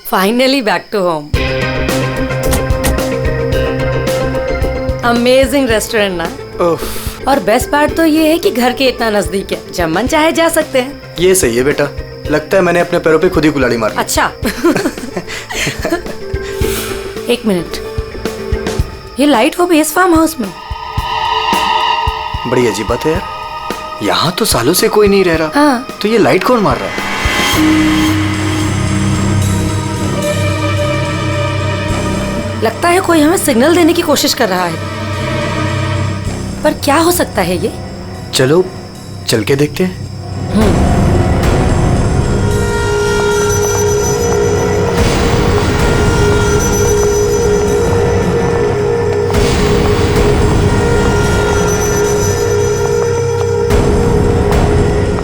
Finally back to home. Amazing restaurant ना। और best part तो ये है कि घर के इतना नजदीक है, जब मन चाहे जा सकते हैं। ये सही है बेटा, लगता है मैंने अपने पैरों पे खुद ही कुल्हाड़ी मार ली। अच्छा। एक मिनट, ये लाइट वो भी इस फार्म हाउस में? बड़ी अजीब बात है यार, यहाँ तो सालों से कोई नहीं रह रहा। हाँ। तो ये लाइट कौन मार रहा है? लगता है कोई हमें सिग्नल देने की कोशिश कर रहा है, पर क्या हो सकता है ये? चलो चल के देखते हैं।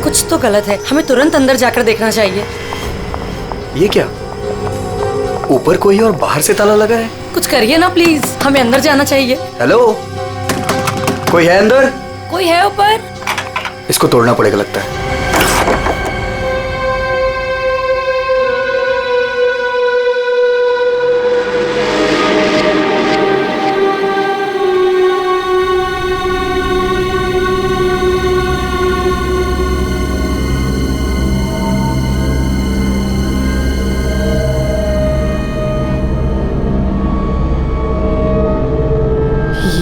कुछ तो गलत है, हमें तुरंत अंदर जाकर देखना चाहिए। ये क्या, ऊपर कोई और बाहर से ताला लगा है? कुछ करिए ना प्लीज, हमें अंदर जाना चाहिए। हेलो, कोई है अंदर? कोई है ऊपर? इसको तोड़ना पड़ेगा लगता है।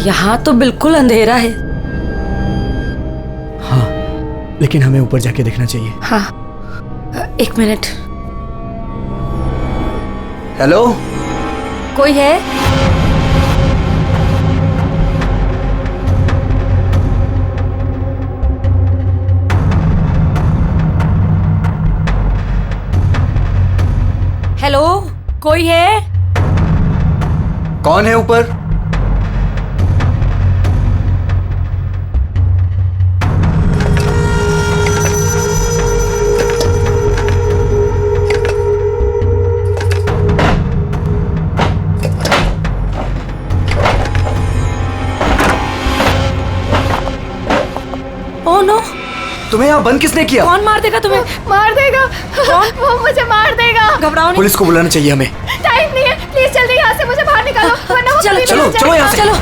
यहाँ तो बिल्कुल अंधेरा है। हाँ, लेकिन हमें ऊपर जाके देखना चाहिए। हाँ, एक मिनट। हेलो, कोई है? हेलो, कोई है? कौन है ऊपर? ओह नो, तुम्हें यहाँ बंद किसने किया? कौन मार देगा तुम्हें? मार देगा। वो मुझे मार देगा। घबराओ नहीं। पुलिस को बुलाना चाहिए हमें। टाइम नहीं है, प्लीज जल्दी यहाँ से मुझे बाहर निकालो, वरना वो चलो, कभी चलो, नहीं चलो यहाँ जाएगा। से। चलो।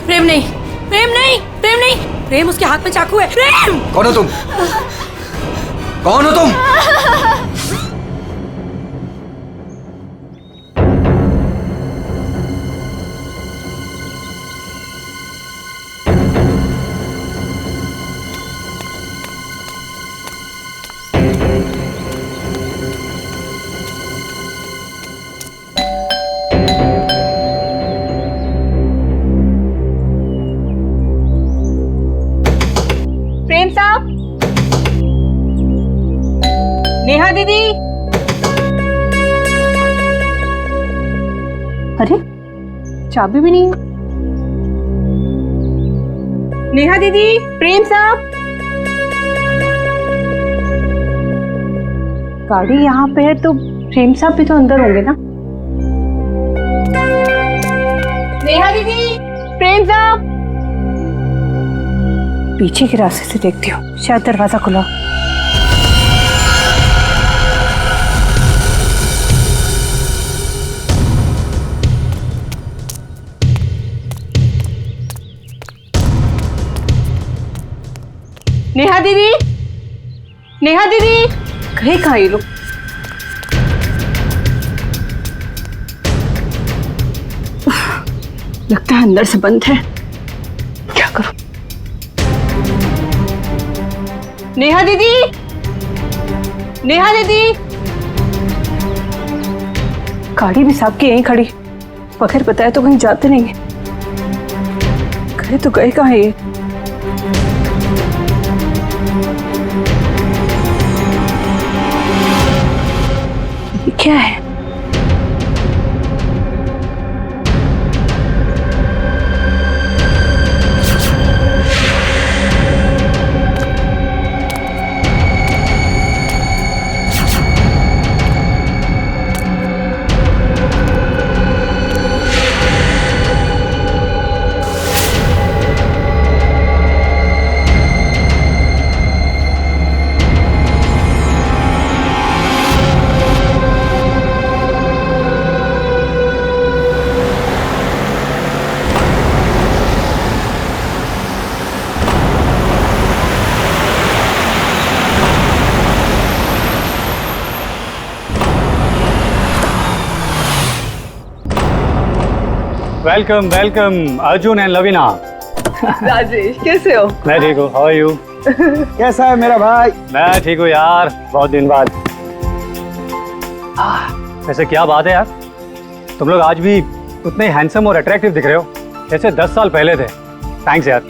प्रेम नहीं, प्रेम नहीं, प्रेम नहीं, प्रेम उसके हाथ में चाकू है। प्रेम! कौन हो तुम? कौन हो तुम? प्रेम साहब, नेहा दीदी। अरे चाबी भी नहीं। नेहा दीदी, प्रेम साहब। गाड़ी यहाँ पे है तो प्रेम साहब भी तो अंदर होंगे ना। नेहा दीदी, प्रेम साहब। पीछे के रास्ते से देखती हूँ, शायद दरवाजा खुला। नेहा दीदी, नेहा दीदी, कहीं कहाँ ये लोग? लगता है अंदर से बंद है, क्या करूं? नेहा दीदी, नेहा दीदी। गाड़ी भी साहब की यहीं खड़ी, बगैर बताए तो कहीं जाते नहीं है। गए तो गए कहाँ है ये? क्या है? Welcome welcome Arjun and Lavina. Rajesh कैसे हो? मैं ठीक हूँ, हाउ आर यू? कैसा है मेरा भाई? मैं ठीक हूँ यार, बहुत दिन बाद। वैसे क्या बात है यार, तुम लोग आज भी उतने हैंडसम और अट्रैक्टिव दिख रहे हो जैसे 10 साल पहले थे। थैंक्स यार,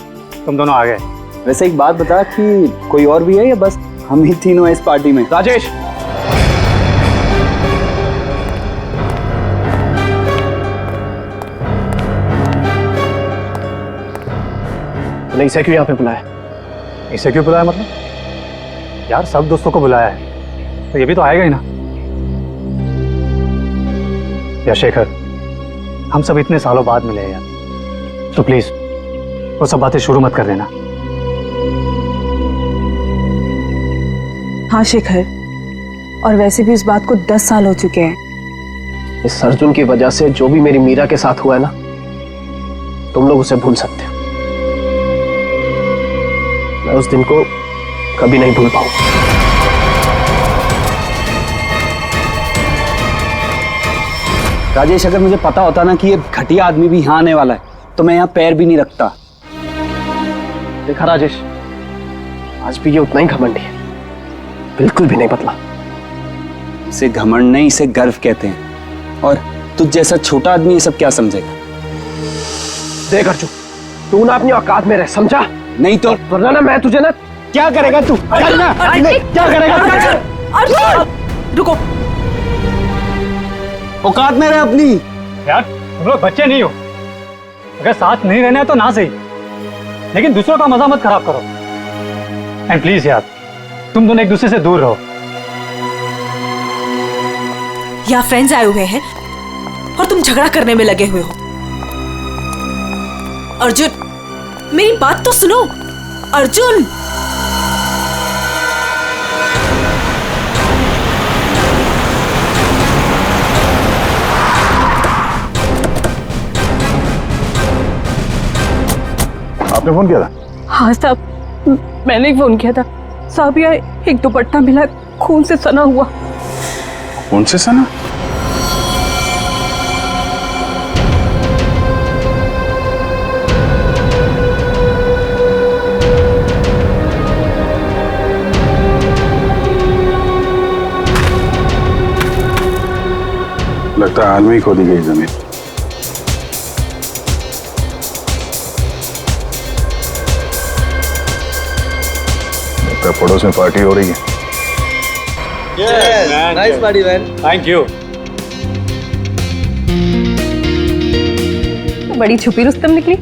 तुम दोनों आ गए। वैसे एक बात बता कि कोई और भी है या बस हम ही तीनों हैं इस पार्टी में? राजेश, तूने इसे क्यों यहाँ पे बुलाया? इसे क्यों बुलाया मतलब? यार सब दोस्तों को बुलाया है तो ये भी तो आएगा ही ना। यार शेखर, हम सब इतने सालों बाद मिले हैं यार, तो प्लीज वो सब बातें शुरू मत कर देना। हाँ शेखर, और वैसे भी उस बात को 10 साल हो चुके हैं। इस अर्जुन की वजह से जो भी मेरी मीरा के साथ हुआ है ना, तुम लोग उसे भूल सकते हो। मैं उस दिन को कभी नहीं भूल पाऊंगा। राजेश, अगर मुझे पता होता ना कि ये घटिया आदमी भी यहाँ आने वाला है तो मैं यहाँ पैर भी नहीं रखता। देखा राजेश, आज भी ये उतना ही घमंडी है, बिल्कुल भी नहीं बदला। इसे घमंड नहीं, इसे गर्व कहते हैं। और तुझ जैसा छोटा आदमी ये सब क्या समझेगा? देख अर्जुन, तू ना अपनी औकात में रह, समझा? नहीं तो वरना ना मैं तुझे ना। क्या करेगा तू? करना क्या करेगा? रुको, औकात में रह अपनी। यार तुम लोग बच्चे नहीं हो, अगर साथ नहीं रहना है तो ना सही, लेकिन दूसरों का मजा मत खराब करो। एंड प्लीज यार, तुम दोनों एक दूसरे से दूर रहो। यहाँ फ्रेंड्स आए हुए हैं और तुम झगड़ा करने में लगे हुए हो। अर्जुन, मेरी बात तो सुनो। अर्जुन, आपने फोन किया था? हाँ साहब, मैंने ही फोन किया था। साहब यहाँ एक दुपट्टा मिला, खून से सना हुआ। कौन से सना? लगता है हाल में ही खोदी गई जमीन। लगता है पड़ोस में पार्टी हो रही है। Nice party man. Thank you. तो बड़ी छुपी रुस्तम निकली।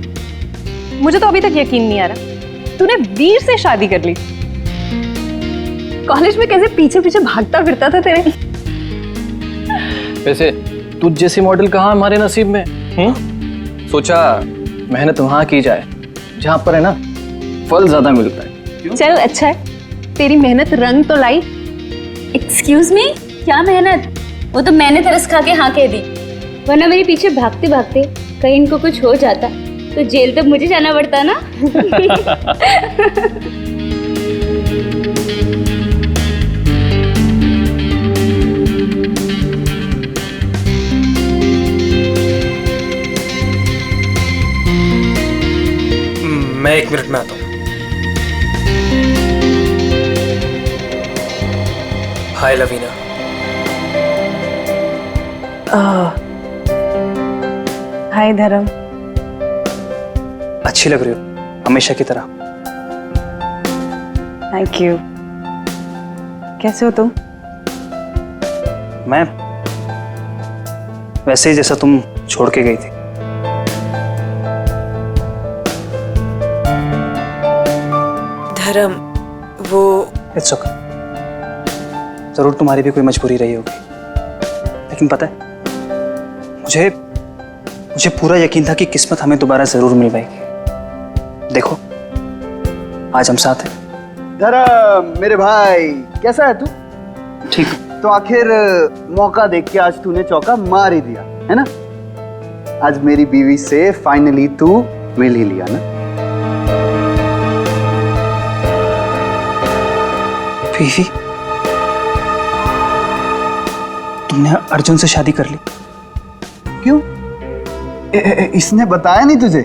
मुझे तो अभी तक यकीन नहीं आ रहा तूने वीर से शादी कर ली। कॉलेज में कैसे पीछे पीछे भागता फिरता था तेरे। वैसे तुझ जैसी मॉडल कहाँ हमारे नसीब में? सोचा मेहनत वहां की जाए जहां पर है ना फल ज्यादा मिलता है। चल अच्छा है, तेरी मेहनत रंग तो लाई। एक्सक्यूज मी, क्या मेहनत? वो तो मैंने तरस खा के हाँ कह दी, वरना मेरे पीछे भागते भागते कहीं इनको कुछ हो जाता तो जेल तक मुझे जाना पड़ता ना। मैं 1 मिनट में आता हूँ। हाय लवीना। हाय धर्म। अच्छी लग रही हो हमेशा की तरह। Thank you. कैसे हो तुम? मैं वैसे ही जैसा तुम छोड़ के गई थी। धर्म, वो इट्स ओके। जरूर तुम्हारी भी कोई मजबूरी रही होगी, लेकिन पता है मुझे पूरा यकीन था कि किस्मत हमें दोबारा जरूर मिल पाएगी। देखो आज हम साथ हैं। धर्म मेरे भाई, कैसा है तू? ठीक। तो आखिर मौका देख के आज तूने चौका मार ही दिया है ना। आज मेरी बीवी से फाइनली तू मिल ही लिया ना। बीवी? तुमने अर्जुन से शादी कर ली? क्यों? इसने बताया नहीं तुझे?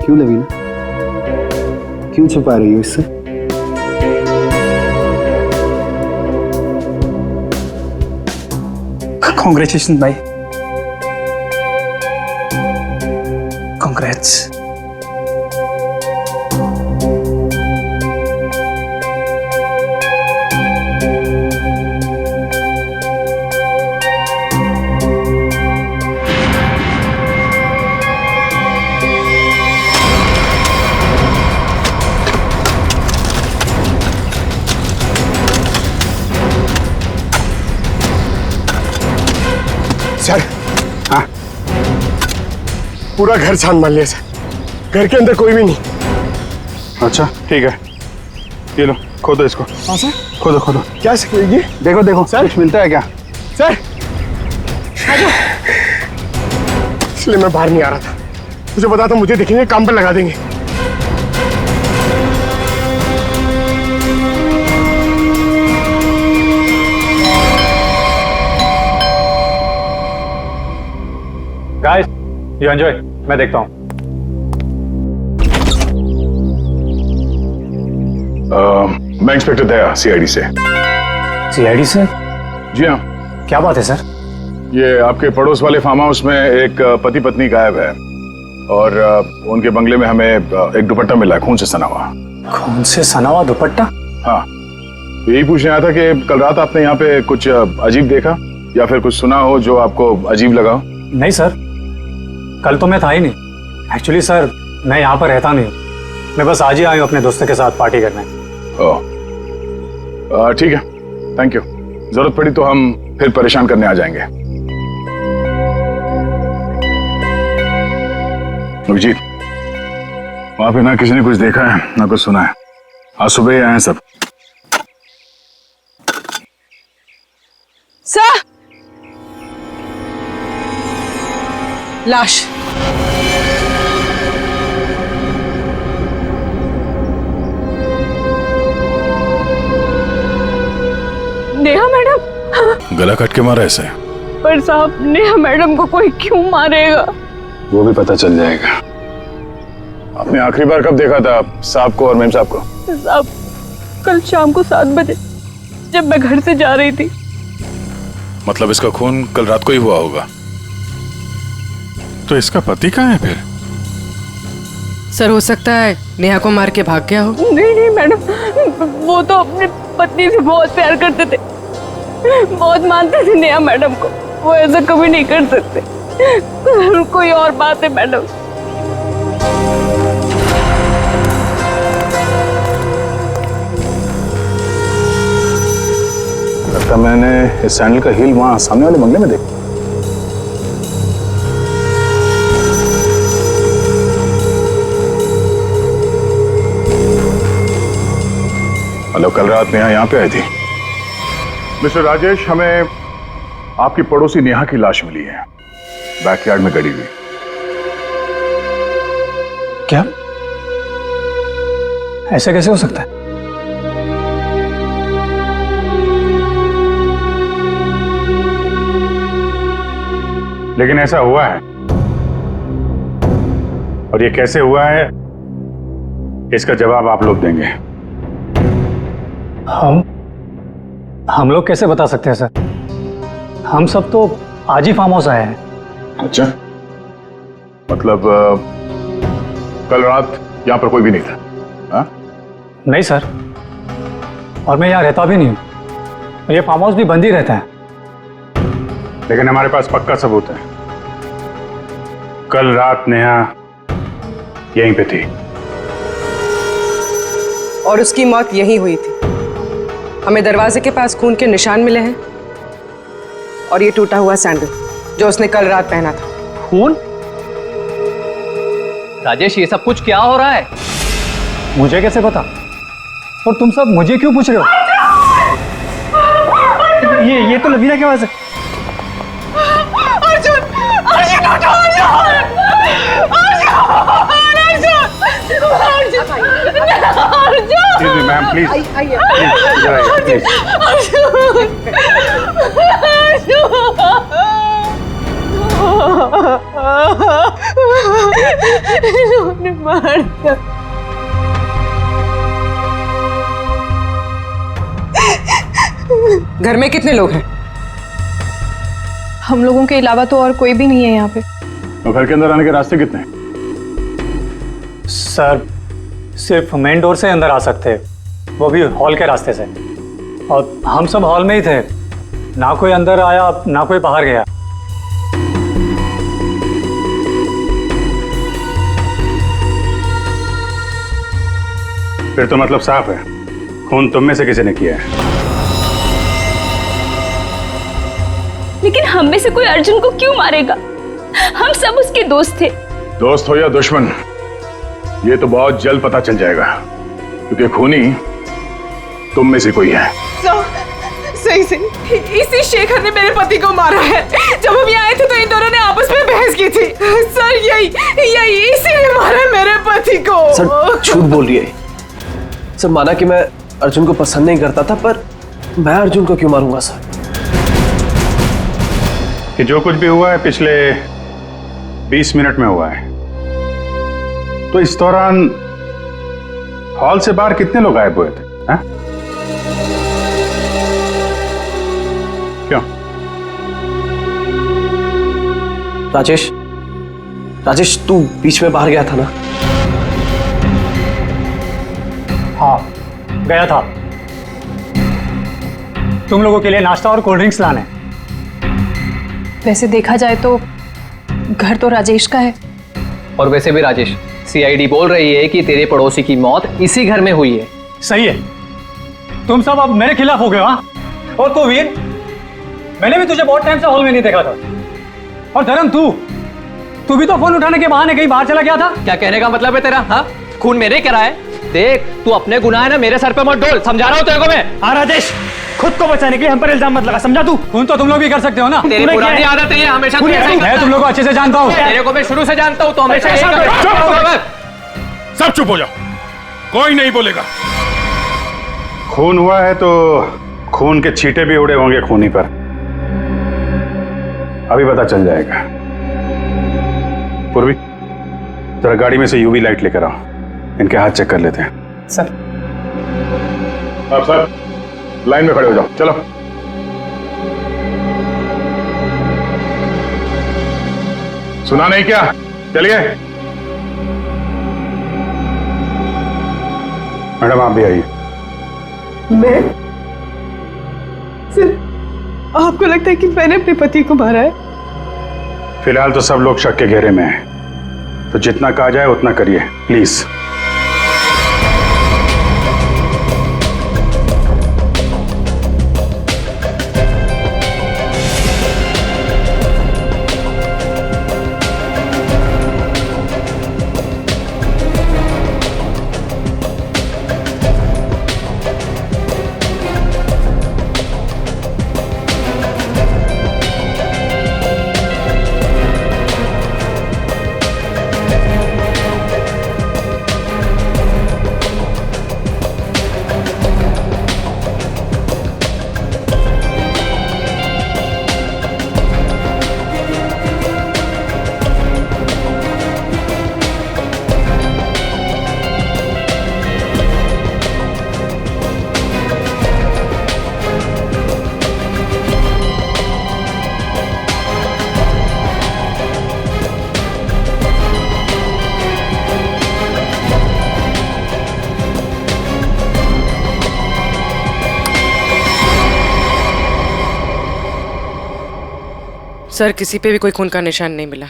क्यों लवीना, क्यों छुपा रही हो इससे? कॉन्ग्रेचुलेशन भाई, कॉन्ग्रेट्स। सर, हाँ पूरा घर छान मार लिया सर, घर के अंदर कोई भी नहीं। अच्छा ठीक है, ये लो खोदो इसको। हाँ सर। खोदो खोदो। क्या सर ये? देखो देखो सर। कुछ मिलता है क्या? सर इसलिए मैं बाहर नहीं आ रहा था, मुझे पता था मुझे देखेंगे काम पर लगा देंगे। गाइस यू एंजॉय, मैं देखता हूँ। मैं इंस्पेक्टर दया, सीआईडी से। सीआईडी से? जी हाँ, क्या बात है सर? ये आपके पड़ोस वाले फार्म हाउस में एक पति पत्नी गायब है और उनके बंगले में हमें एक दुपट्टा मिला है, खून से सना हुआ। खून से सना हुआ दुपट्टा? हाँ, तो यही पूछने आया था कि कल रात आपने यहाँ पे कुछ अजीब देखा या फिर कुछ सुना हो जो आपको अजीब लगा हो? नहीं सर, कल तो मैं था ही नहीं। एक्चुअली सर मैं यहाँ पर रहता नहीं, मैं बस आज ही आया हूँ अपने दोस्तों के साथ पार्टी करने। ओह ठीक है, थैंक यू। जरूरत पड़ी तो हम फिर परेशान करने आ जाएंगे। अभिजीत, वहां पे ना किसी ने कुछ देखा है ना कुछ सुना है, आज सुबह ही आए हैं सब। सर, लाश। नेहा मैडम। गला कट के मारा ऐसे? पर साहब, नेहा मैडम को कोई क्यों मारेगा? वो भी पता चल जाएगा। आपने आखिरी बार कब देखा था साहब को और मेम साहब को? साहब, कल शाम को 7 बजे जब मैं घर से जा रही थी। मतलब इसका खून कल रात को ही हुआ होगा। तो इसका पति कहाँ है फिर? सर, हो सकता है नेहा को मार के भाग गया हो। नहीं नहीं मैडम, वो तो अपनी पत्नी से बहुत प्यार करते थे, बहुत मानते थे नेहा मैडम को। वो ऐसा कभी नहीं कर सकते। कोई और बात है मैडम। लगता मैंने इस सैंडल का हील वहां सामने वाले बंगले में देखा। हेलो, कल रात नेहा यहाँ पे आई थी। मिस्टर राजेश, हमें आपकी पड़ोसी नेहा की लाश मिली है, बैकयार्ड में गड़ी हुई। क्या? ऐसा कैसे हो सकता है? लेकिन ऐसा हुआ है, और ये कैसे हुआ है इसका जवाब आप लोग देंगे। हम लोग कैसे बता सकते हैं सर? हम सब तो आज ही फार्म हाउस आए हैं। अच्छा, मतलब कल रात यहाँ पर कोई भी नहीं था? हाँ? नहीं सर, और मैं यहाँ रहता भी नहीं हूँ। ये फार्म हाउस भी बंद ही रहता है। लेकिन हमारे पास पक्का सबूत है, कल रात नेहा यहीं पे थी और उसकी मौत यहीं हुई थी। हमें दरवाजे के पास खून के निशान मिले हैं और ये टूटा हुआ सैंडल जो उसने कल रात पहना था। खून? राजेश, ये सब कुछ क्या हो रहा है? मुझे कैसे पता? और तुम सब मुझे क्यों पूछ रहे हो? ये तो लवीना की आवाज है। अर्जुन, अर्जुन उठो, अर्जुन, मैम प्लीज। अर्जुन, इन्होंने मार दिया। घर में कितने लोग हैं? हम लोगों के अलावा तो और कोई भी नहीं है यहाँ पे। तो घर के अंदर आने के रास्ते कितने हैं? सर सिर्फ मेन डोर से अंदर आ सकते हैं, वो भी हॉल के रास्ते से, और हम सब हॉल में ही थे। ना कोई अंदर आया ना कोई बाहर गया। फिर तो मतलब साफ है, खून तुम में से किसी ने किया है। लेकिन हम में से कोई अर्जुन को क्यों मारेगा? हम सब उसके दोस्त थे। दोस्त हो या दुश्मन, ये तो बहुत जल्द पता चल जाएगा, क्योंकि खूनी तुम में से कोई है। सही सही, इसी शेखर ने मेरे पति को मारा है। जब हम यहाँ आए थे तो इन दोनों ने आपस में बहस की थी। सर यही इसी ने मारा मेरे पति को। सर झूठ बोल रही है। सर माना कि मैं अर्जुन को पसंद नहीं करता था, पर मैं अर्जुन को क्यों मारूंगा सर? कि जो कुछ भी हुआ है पिछले 20 मिनट में हुआ है। तो इस दौरान हॉल से बाहर कितने लोग गायब हुए थे? हा? क्यों? राजेश तू बीच में बाहर गया था ना? हाँ गया था, तुम लोगों के लिए नाश्ता और कोल्ड ड्रिंक्स लाने। वैसे देखा जाए तो घर तो राजेश का है। और वैसे भी राजेश, सीआईडी बोल रही है कि तेरे पड़ोसी की मौत इसी घर में हुई है। सही है, तुम सब अब मेरे खिलाफ हो गए। हाँ, और तो वीर, मैंने भी तुझे बहुत टाइम से हॉल में नहीं देखा था। और धर्म तू भी तो फोन उठाने के बहाने कहीं बाहर चला गया था। क्या कहने का मतलब है तेरा? हाँ, खून मेरे करा है। देख, तू अपने गुनाह है ना मेरे सर पे मत डोल, समझा रहा हूं तेरे को मैं। हाँ राजेश, खुद को बचाने के लिए हम पर इल्जाम मत लगा, समझा तू? खून तो तुम लोग भी कर सकते हो ना। तेरी पुरानी आदत है, हमेशा मैं तुम लोग को अच्छे से जानता हूँ। तेरे को मैं शुरू से जानता हूँ, तो हमेशा सब चुप हो जाओ, कोई नहीं बोलेगा। खून हुआ है तो खून के छींटे भी उड़े होंगे खूनी पर, अभी पता चल जाएगा। पूर्वी, जरा गाड़ी में से यूवी लाइट लेकर आओ, इनके हाथ चेक कर लेते हैं। सर। अब सर लाइन में खड़े हो जाओ, चलो। सुना नहीं क्या? चलिए। मैडम आप भी आइए। मैं? सर, आपको लगता है कि मैंने अपने पति को मारा है? फिलहाल तो सब लोग शक के घेरे में हैं, तो जितना कहा जाए उतना करिए प्लीज। सर किसी पे भी कोई खून का निशान नहीं मिला।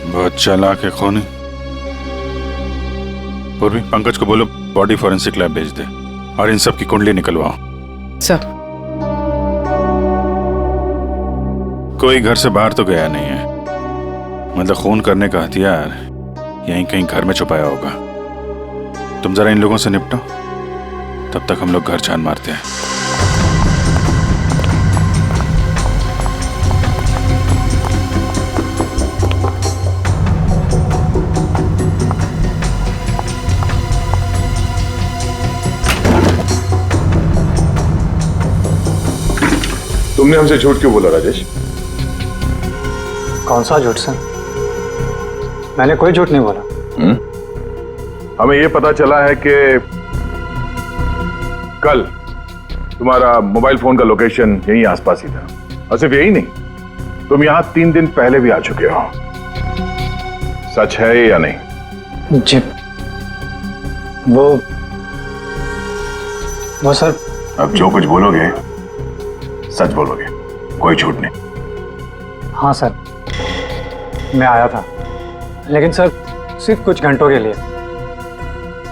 बहुत चालाक है खूनी। पूर्वी, पंकज को बोलो बॉडी फॉरेंसिक लैब भेज दे और इन सब की कुंडली निकलवाओ। सर कोई घर से बाहर तो गया नहीं है, मतलब खून करने का हथियार यहीं कहीं घर में छुपाया होगा। तुम जरा इन लोगों से निपटो, तब तक हम लोग घर छान मारते हैं। तुमने हमसे झूठ क्यों बोला राजेश? कौन सा झूठ सर? मैंने कोई झूठ नहीं बोला। हमें ये पता चला है कि कल तुम्हारा मोबाइल फोन का लोकेशन यहीं आसपास ही था, और सिर्फ यही नहीं, तुम यहां 3 दिन पहले भी आ चुके हो। सच है या नहीं? जी वो सर। अब जो कुछ बोलोगे सच बोलोगे, कोई झूठ नहीं। हाँ सर, मैं आया था, लेकिन सर सिर्फ कुछ घंटों के लिए।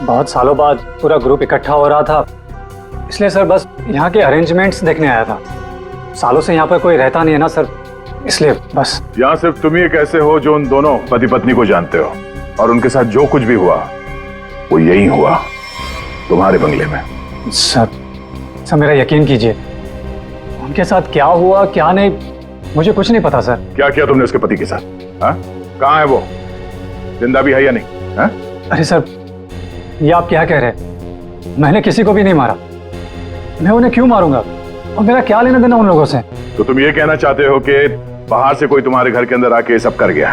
बहुत सालों बाद पूरा ग्रुप इकट्ठा हो रहा था, इसलिए सर बस यहाँ के अरेंजमेंट्स देखने आया था। सालों से यहाँ पर कोई रहता नहीं है ना सर, इसलिए बस। यहाँ सिर्फ तुम ही एक ऐसे हो जो उन दोनों पति पत्नी को जानते हो, और उनके साथ जो कुछ भी हुआ वो यही हुआ, तुम्हारे बंगले में। सर मेरा यकीन कीजिए, उनके साथ क्या हुआ क्या नहीं मुझे कुछ नहीं पता सर। क्या किया तुमने उसके पति के साथ? हाँ, कहाँ है वो? जिंदा भी है या नहीं? हाँ? अरे सर, ये आप क्या कह रहे हैं? मैंने किसी को भी नहीं मारा। मैं उन्हें क्यों मारूंगा, और मेरा क्या लेना देना उन लोगों से? तो तुम ये कहना चाहते हो कि बाहर से कोई तुम्हारे घर के अंदर आके ये सब कर गया,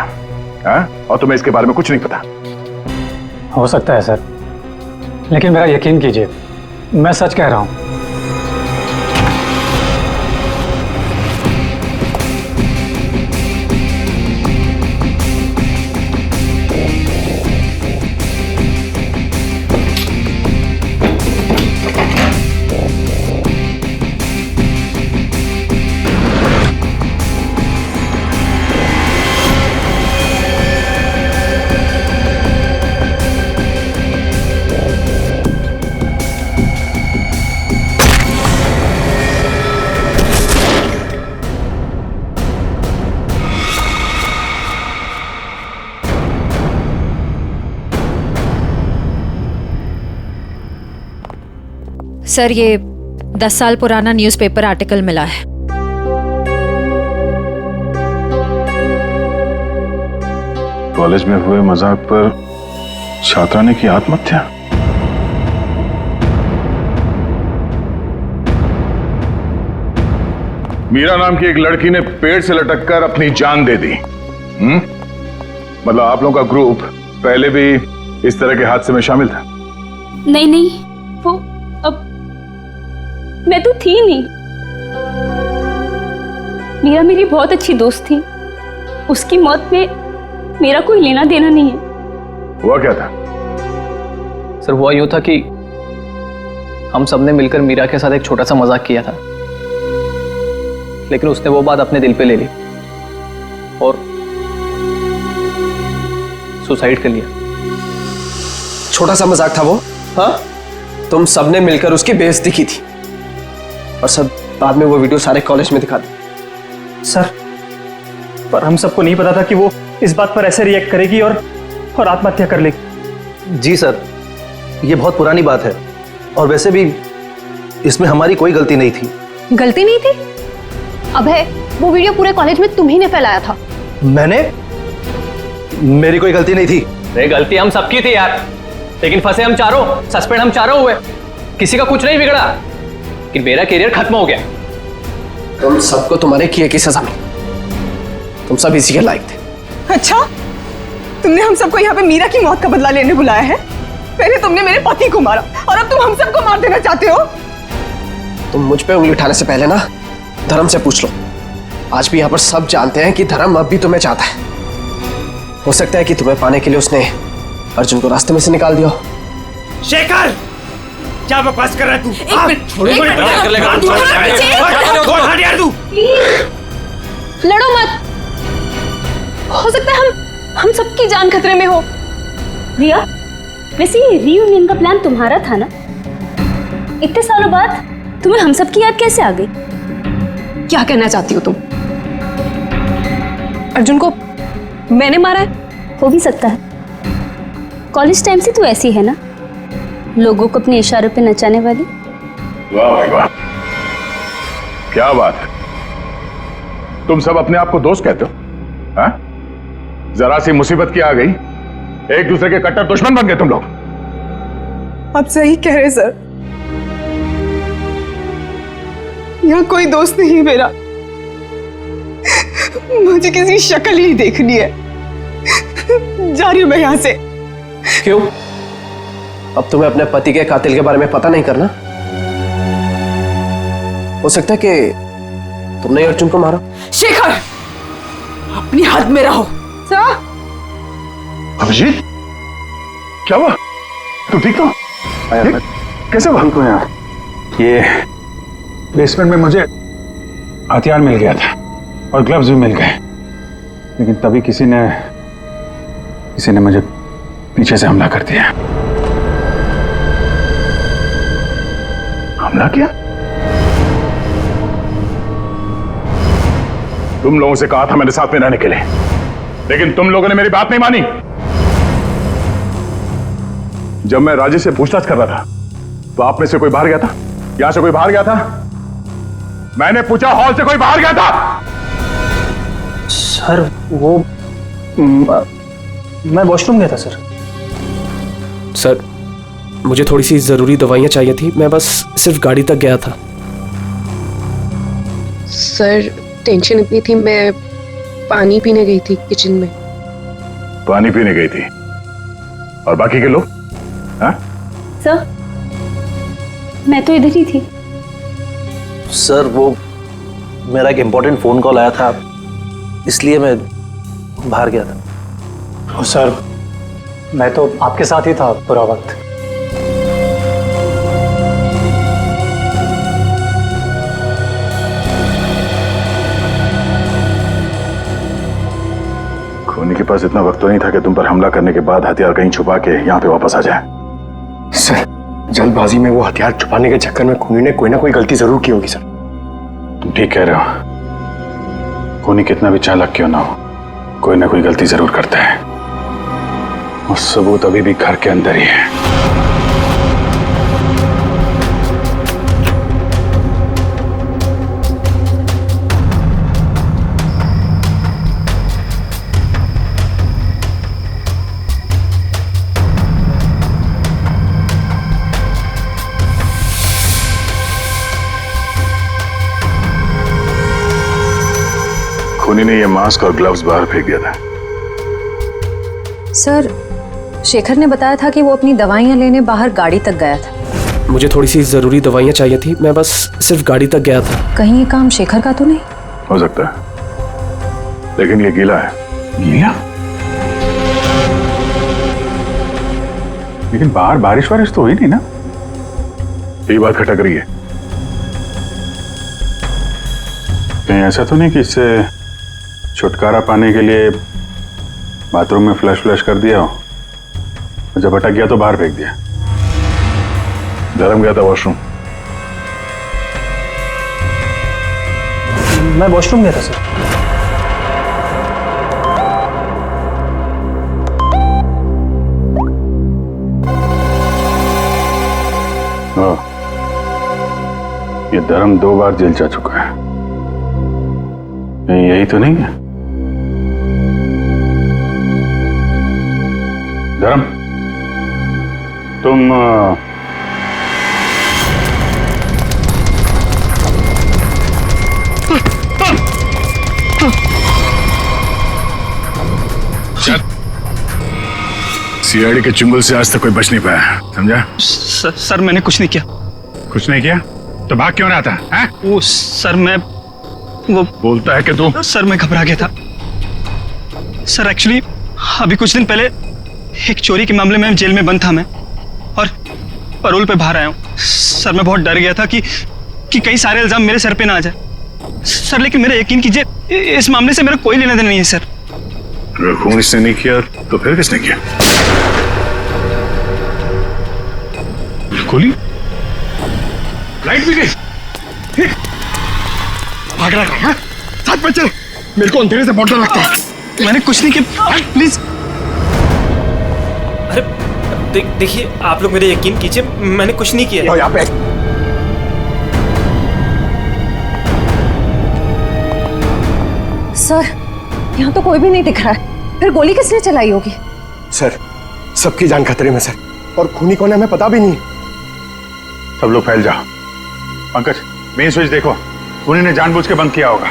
हाँ? और तुम्हें इसके बारे में कुछ नहीं पता? हो सकता है सर, लेकिन मेरा यकीन कीजिए, मैं सच कह रहा हूं। सर, ये 10 साल पुराना न्यूज़पेपर आर्टिकल मिला है। कॉलेज में हुए मजाक पर छात्रा ने की आत्महत्या। मीरा नाम की एक लड़की ने पेड़ से लटककर अपनी जान दे दी। मतलब आप लोगों का ग्रुप पहले भी इस तरह के हादसे में शामिल था? नहीं, वो अब मैं तो थी नहीं। मीरा मेरी बहुत अच्छी दोस्त थी, उसकी मौत में मेरा कोई लेना देना नहीं है। हुआ क्या था? सर हुआ यूं था कि हम सबने मिलकर मीरा के साथ एक छोटा सा मजाक किया था, लेकिन उसने वो बात अपने दिल पे ले ली और सुसाइड कर लिया। छोटा सा मजाक था वो? हाँ, तुम सबने मिलकर उसकी बेइज्जती की थी और सब बाद में वो वीडियो सारे कॉलेज में दिखा दी। सर, पर हम सबको नहीं पता था कि वो इस बात पर ऐसे रिएक्ट करेगी और आत्महत्या कर लेगी। जी सर, ये बहुत पुरानी बात है और वैसे भी इसमें हमारी कोई गलती नहीं थी। गलती नहीं थी? अबे, वो वीडियो पूरे कॉलेज में तुम ही ने फैलाया था। मैंने? मेरी कोई गलती नहीं थी। अरे गलती हम सबकी थी यार, लेकिन फंसे हम चारों, सस्पेंड हम चारों हुए। किसी का कुछ नहीं बिगड़ा, लेकिन मेरा करियर खत्म हो गया। तुम सबको तुम्हारे किए की सजा मिली, तुम सब इसी के लायक थे। अच्छा, तुमने हम सबको यहाँ पे मीरा की मौत का बदला लेने बुलाया है? पहले तुमने मेरे पति को मारा और अब तुम हम सबको मार देना चाहते हो? तुम मुझ पे उंगली उठाने से पहले ना धर्म से पूछ लो। आज भी यहाँ पर सब जानते हैं कि धर्म अब भी तुम्हें चाहता है। हो सकता है कि तुम्हें पाने के लिए उसने अर्जुन को रास्ते में से निकाल दिया। शेखर, क्या बकवास कर रहा है तू? एक मिनट, छोड़ो, लड़ो मत। हो सकता है हम सबकी जान खतरे में हो। रिया, वैसे ये रीयूनियन का प्लान तुम्हारा था ना? इतने सालों बाद तुम्हें हम सब की याद कैसे आ गई? क्या कहना चाहती हो तुम? अर्जुन को मैंने मारा है? हो भी सकता है। कॉलेज टाइम से तू ऐसी है ना, लोगों को अपने इशारों पे नचाने वाली। वाह भाई वाह, क्या बात है। तुम सब अपने आप को दोस्त कहते हो? हाँ? जरा सी मुसीबत की आ गई, एक दूसरे के कट्टर दुश्मन बन गए तुम लोग। आप सही कह रहे सर, यहाँ कोई दोस्त नहीं मेरा। मुझे किसी शक्ल ही देखनी है। जा रही हूं मैं यहां से। क्यों? अब तुम्हें अपने पति के कातिल के बारे में पता नहीं करना? हो सकता है कि तुमने ही अर्जुन को मारा। शेखर, अपनी हद में रहो। सर, अभिजीत, क्या हुआ? तुम ठीक हो? कैसे हुआ? हमको यहाँ ये बेसमेंट में मुझे हथियार मिल गया था और ग्लव्स भी मिल गए, लेकिन तभी किसी ने मुझे पीछे से हमला कर दिया। हमला किया? तुम लोगों से कहा था मेरे साथ में रहने के लिए, लेकिन तुम लोगों ने मेरी बात नहीं मानी। जब मैं राजेश से पूछताछ कर रहा था तो आप में से कोई बाहर गया था? यहां से कोई बाहर गया था? मैंने पूछा, हॉल से कोई बाहर गया था? सर वो मैं वॉशरूम गया था सर। सर, मुझे थोड़ी सी जरूरी दवाइयां चाहिए थी, मैं बस सिर्फ गाड़ी तक गया था। सर, टेंशन इतनी थी, मैं पानी पीने गई थी किचन में। पानी पीने गई थी? और बाकी के लोग? हाँ? सर, मैं तो इधर ही थी। सर वो मेरा एक इम्पोर्टेंट फोन कॉल आया था, इसलिए मैं बाहर गया था। सर मैं तो आपके साथ ही था पूरा वक्त। खूनी के पास इतना वक्त तो नहीं था कि तुम पर हमला करने के बाद हथियार कहीं छुपा के यहाँ पे वापस आ जाए। सर, जल्दबाजी में वो हथियार छुपाने के चक्कर में खूनी ने कोई ना कोई गलती जरूर की होगी सर। तुम ठीक कह रहे हो, खूनी कितना भी चालाक क्यों ना हो, कोई ना कोई गलती जरूर करता है, और सबूत अभी भी घर के अंदर ही है। खूनी ने ये मास्क और ग्लव्स बाहर फेंक दिया था। सर, शेखर ने बताया था कि वो अपनी दवाइयां लेने बाहर गाड़ी तक गया था। मुझे थोड़ी सी जरूरी दवाइयां चाहिए थी, मैं बस सिर्फ गाड़ी तक गया था। कहीं ये काम शेखर का तो नहीं? हो सकता है, लेकिन ये गीला है। गीला? लेकिन बाहर बारिश वारिश तो हुई नहीं ना? ये बात खटक रही है। कहीं ऐसा तो नहीं कि इससे छुटकारा पाने के लिए बाथरूम में फ्लश कर दिया हो, और जब अटक गया तो बाहर फेंक दिया? धर्म गया था वॉशरूम? मैं वॉशरूम गया था सर। ये धर्म 2 बार जेल जा चुका है, यही तो नहीं है? धर्म, तुम सीआईडी के चुंगल से आज तक कोई बच नहीं पाया, समझा? सर मैंने कुछ नहीं किया। कुछ नहीं किया तो भाग क्यों रहा था? हैं? वो सर मैं वो बोलता है कि तू? सर मैं घबरा गया था सर। एक्चुअली अभी कुछ दिन पहले एक चोरी के मामले में जेल में बंद था मैं, और पैरोल पे बाहर आया हूँ सर। मैं बहुत डर गया था कि कई सारे इल्जाम मेरे सर पे ना आ जाए सर, लेकिन मेरा यकीन कीजिए इस मामले से मेरा कोई लेना देना नहीं है सर। अगर खून इसने नहीं किया तो फिर किसने किया? गोली? लाइट भी गई? भाग रहा है? साथ में चल, मेरे को अंधेरे से बहुत डर लगता है। मैंने कुछ नहीं किया, प्लीज। अरे देखिए, आप लोग मेरे यकीन कीजिए, मैंने कुछ नहीं किया। यहाँ पे सर, यहाँ तो कोई भी नहीं दिख रहा है, फिर गोली किसने चलाई होगी? सर, सबकी जान खतरे में सर, और खूनी कौन है हमें पता भी नहीं। सब लोग फैल जाओ। पंकज, मेन स्विच देखो, खूनी ने जानबूझ के बंद किया होगा।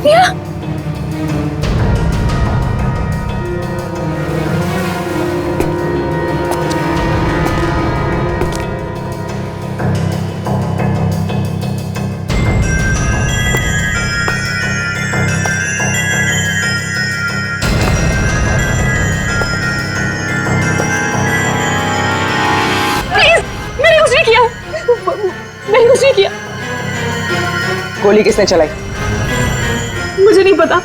प्रिया मैंने कुछ नहीं किया। गोली किसने चलाई? मुझे नहीं पता।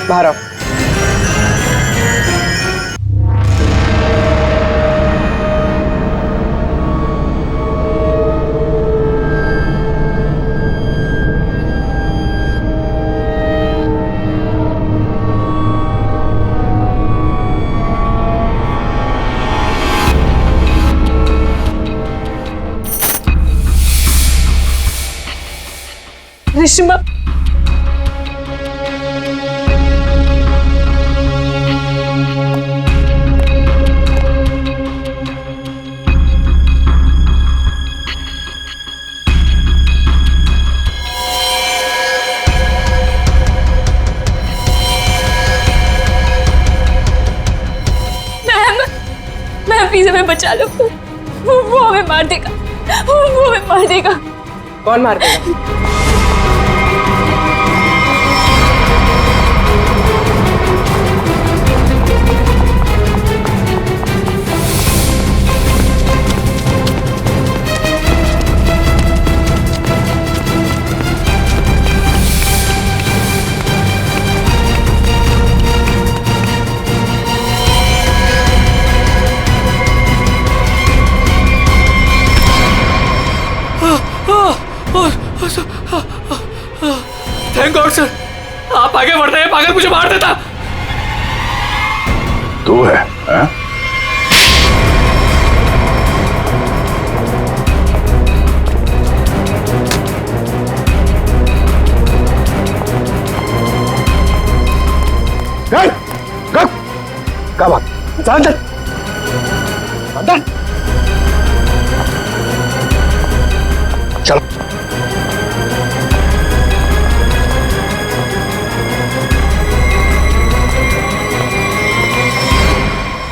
बाहर आओ। रिश्मा मैम प्लीज हमें बचा लो। वो हमें मार देगा। वो हमें मार देगा। कौन मार देगा? थैंक गॉड सर, आप आगे बढ़ रहे हैं। पागल मुझे मार देता। तू है हाँ? क्या बात? अंदर अंदर चलो।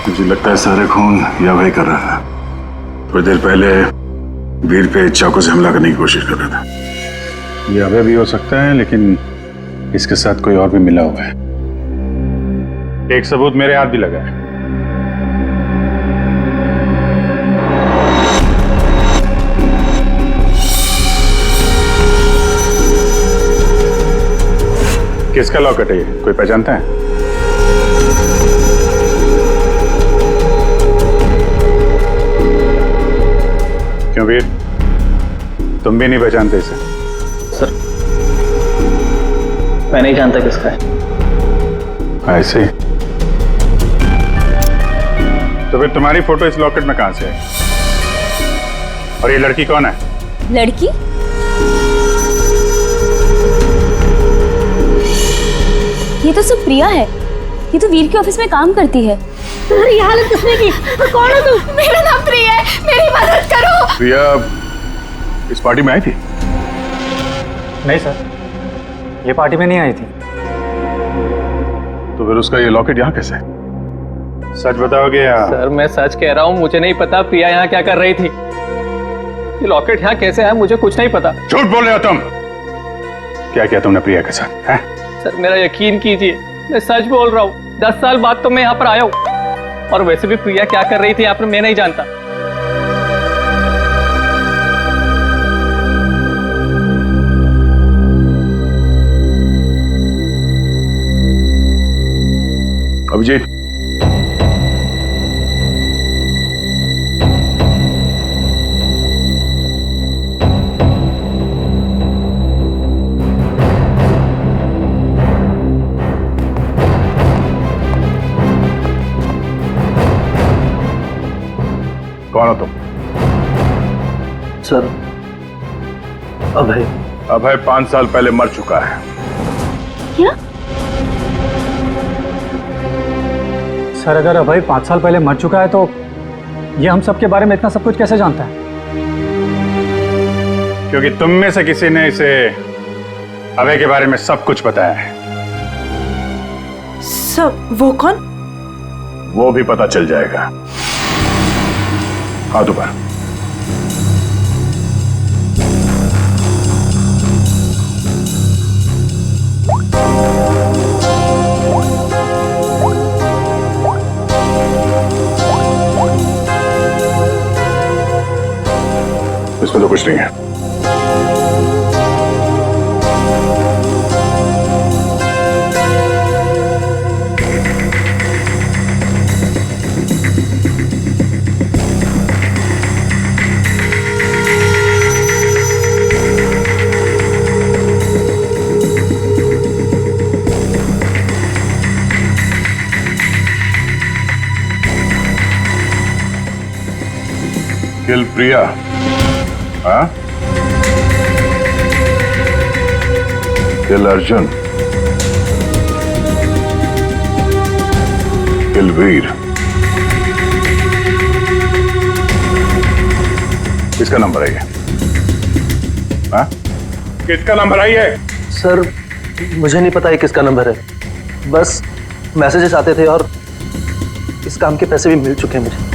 मुझे लगता है सारे खून यह वही कर रहा था। थोड़ी देर पहले वीर पे चाकू से हमला करने की कोशिश कर रहा था। ये अभय भी हो सकता है, लेकिन इसके साथ कोई और भी मिला हुआ है। एक सबूत मेरे हाथ भी लगा है। किसका लॉकेट है ये? कोई पहचानता है? क्यों वीर, तुम भी नहीं पहचानते इसे? सर मैं नहीं जानता किसका है। ऐसे तो फिर तुम्हारी फोटो इस लॉकेट में कहां से है? और ये लड़की कौन है? लड़की? ये तो सब प्रिया है। ये तो वीर के ऑफिस में काम करती है। तुम्हारी हालत किसने की? कौन हो तुम? मेरा नाम प्रिया है, मेरी मदद करो। प्रिया इस पार्टी में आई थी? नहीं सर, ये पार्टी में नहीं आई थी। तो फिर उसका ये लॉकेट यहाँ कैसे? सच बताओगे या? सर मैं सच कह रहा हूँ, मुझे नहीं पता प्रिया यहाँ क्या कर रही थी। ये लॉकेट यहाँ कैसे आया मुझे कुछ नहीं पता। झूठ बोल रहे हो तुम। क्या किया तुमने प्रिया के साथ है? सर मेरा यकीन कीजिए, मैं सच बोल रहा हूँ। 10 साल बाद तो मैं यहाँ पर आया हूँ, और वैसे भी प्रिया क्या कर रही थी यहाँ पर मैं नहीं जानता। अभिजीत, कौन हो तुम? सर अभय। अभय 5 साल पहले मर चुका है। क्या? सर अगर अभय 5 साल पहले मर चुका है तो ये हम सब के बारे में इतना सब कुछ कैसे जानता है? क्योंकि तुम में से किसी ने इसे अभय के बारे में सब कुछ बताया है। सब? वो कौन? वो भी पता चल जाएगा। हाथ ऊपर। इसमें तो कुछ नहीं है। किल प्रिया। हाँ? किल अर्जुन। किल वीर। किसका नंबर है ये? हाँ? किसका नंबर आई है? सर मुझे नहीं पता है किसका नंबर है, बस मैसेजेस आते थे और इस काम के पैसे भी मिल चुके हैं मुझे।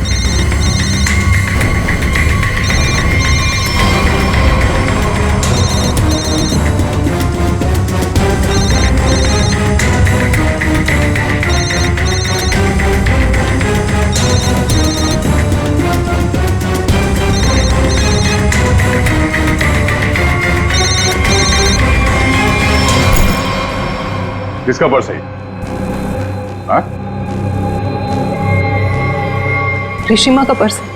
किसका पर्स है? हाँ? ऋषिमा का पर्स है।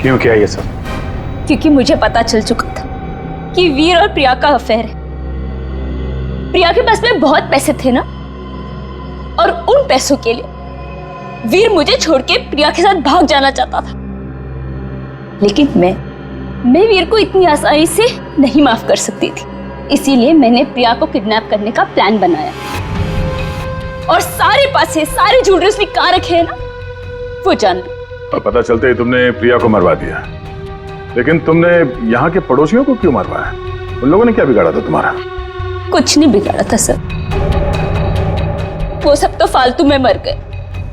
क्यों किया ये सब? क्योंकि मुझे पता चल चुका था कि वीर और प्रिया का अफेयर है। प्रिया के पास में बहुत पैसे थे ना, और उन पैसों के लिए वीर मुझे छोड़ के प्रिया के साथ भाग जाना चाहता था। लेकिन मैं वीर को इतनी आसानी से नहीं माफ कर सकती थी, इसीलिए मैंने प्रिया को किडनैप करने का प्लान बनाया और सारे पैसे, सारे ज्वेलरी उसने कहाँ रखे हैं ना, वो जान लो। और पता चलते ही तुमने प्रिया को मरवा दिया, लेकिन तुमने यहाँ के पड़ोसियों को क्यों मरवाया? उन लोगों ने क्या बिगाड़ा था तुम्हारा? कुछ नहीं बिगाड़ा था सर, वो सब तो फालतू में मर गए।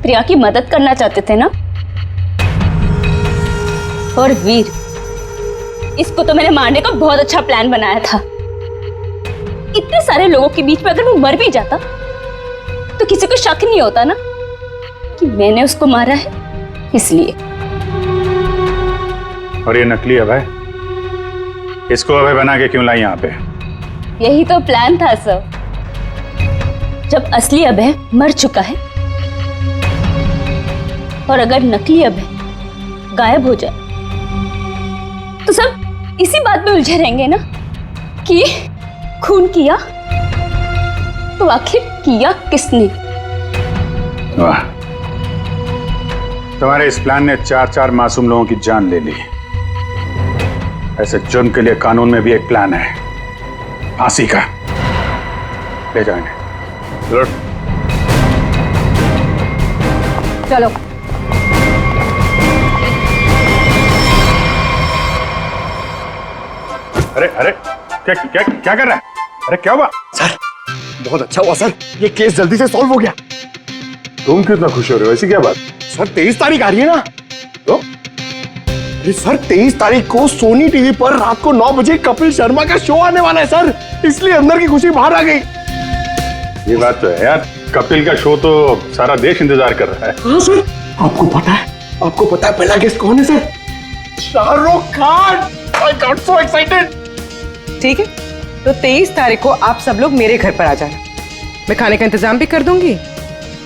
प्रिया की मदद करना चाहते थे ना। और वीर, इसको तो मैंने मारने का बहुत अच्छा प्लान बनाया था। इतने सारे लोगों के बीच में अगर वो मर भी जाता तो किसी को शक नहीं होता ना कि मैंने उसको मारा है, इसलिए। और ये नकली अभय, इसको अभय बना के क्यों लाई यहाँ पे? यही तो प्लान था सर। जब असली अभय मर चुका है और अगर नकली अभय गायब हो जाए तो सब इसी बात में उलझे रहेंगे ना कि खून किया तो आखिर किया किसने। वाह, तुम्हारे इस प्लान ने 4-4 मासूम लोगों की जान ले ली। ऐसे जुर्म के लिए कानून में भी एक प्लान है, फांसी का। ले जाओ इन्हें। चलो। अरे अरे, क्या क्या क्या कर रहा है? अरे क्या हुआ? सर बहुत अच्छा हुआ सर, ये केस जल्दी से सॉल्व हो गया। तुम कितना खुश हो रहे हो? ऐसी क्या बात? सर 23 तारीख आ रही है ना? तो अरे सर 23 तारीख को सोनी टीवी पर रात को 9 बजे कपिल शर्मा का शो आने वाला है सर, इसलिए अंदर की खुशी बाहर आ गई। ये बात तो है यार, कपिल का शो तो सारा देश इंतजार कर रहा है। हाँ सर, आपको पता है पहला गेस्ट कौन है sir? Shahrukh Khan. I got so excited। ठीक है, तो 23 तारीख को आप सब लोग मेरे घर पर आ जाना। मैं खाने का इंतजाम भी कर दूंगी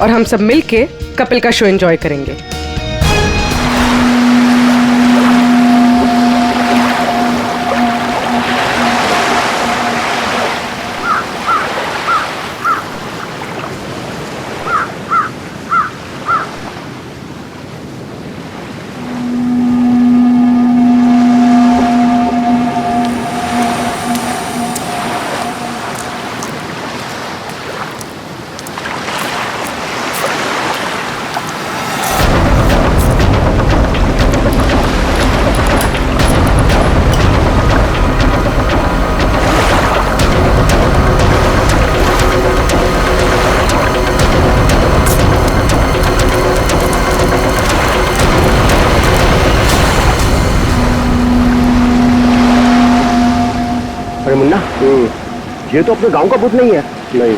और हम सब मिलके कपिल का शो एंजॉय करेंगे। अरे मुन्ना, ये तो अपने गांव का भूत नहीं है। नहीं,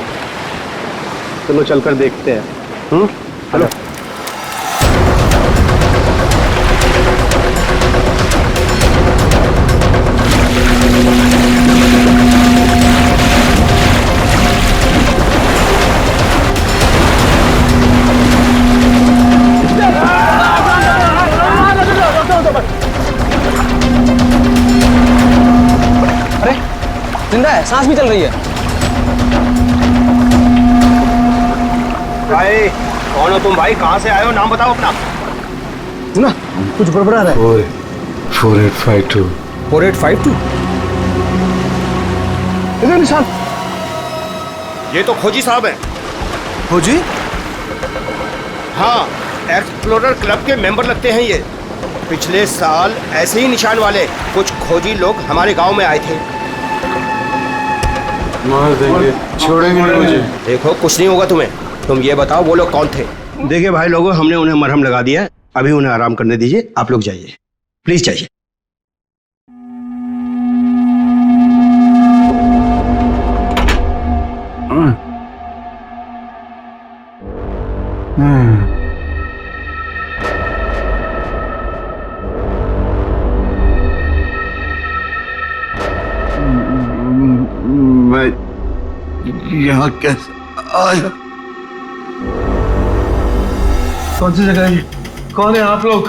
चलो चलकर देखते हैं। चलो। अरे जिंदा है, सांस भी चल रही है। भाई कौन हो तुम भाई? कहाँ से आए हो? नाम बताओ अपना। ना कुछ गड़बड़ा रहा है। 4852। 4852? इधर निशान। ये तो खोजी साहब हैं। खोजी? हाँ, एक्सप्लोरर क्लब के मेंबर लगते हैं ये। पिछले साल ऐसे ही निशान वाले कुछ खोजी लोग हमारे गांव में आए थे। मार देंगे, छोड़ेंगे नहीं मुझे। देखो कुछ नहीं होगा तुम्हें। तुम ये बताओ वो लोग कौन थे? देखिए भाई लोगों, हमने उन्हें मरहम लगा दिया है, अभी उन्हें आराम करने दीजिए। आप लोग जाइए, प्लीज जाइए। मैं यहाँ कैसे आया? कौन सी जगह है ये? कौन है आप लोग?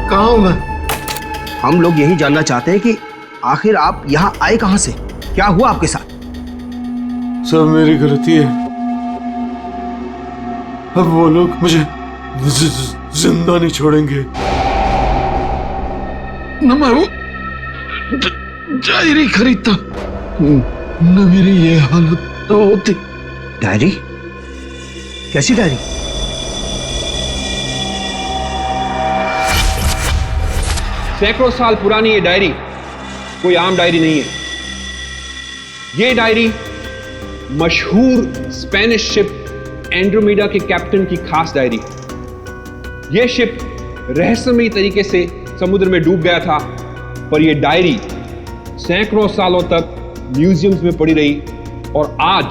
कहाँ हूँ मैं? हम लोग यही जानना चाहते हैं कि आखिर आप यहाँ आए कहाँ से? क्या हुआ आपके साथ? सब मेरी गलती है। अब वो लोग मुझे जिंदा नहीं छोड़ेंगे। न मैं वो डायरी खरीदता, न मेरी ये हालत तो होती। डायरी? कैसी डायरी? सैकड़ों साल पुरानी ये डायरी कोई आम डायरी नहीं है। ये डायरी मशहूर स्पेनिश शिप एंड्रोमेडा के कैप्टन की खास डायरी है। यह शिप रहस्यमयी तरीके से समुद्र में डूब गया था, पर यह डायरी सैकड़ों सालों तक म्यूजियम्स में पड़ी रही और आज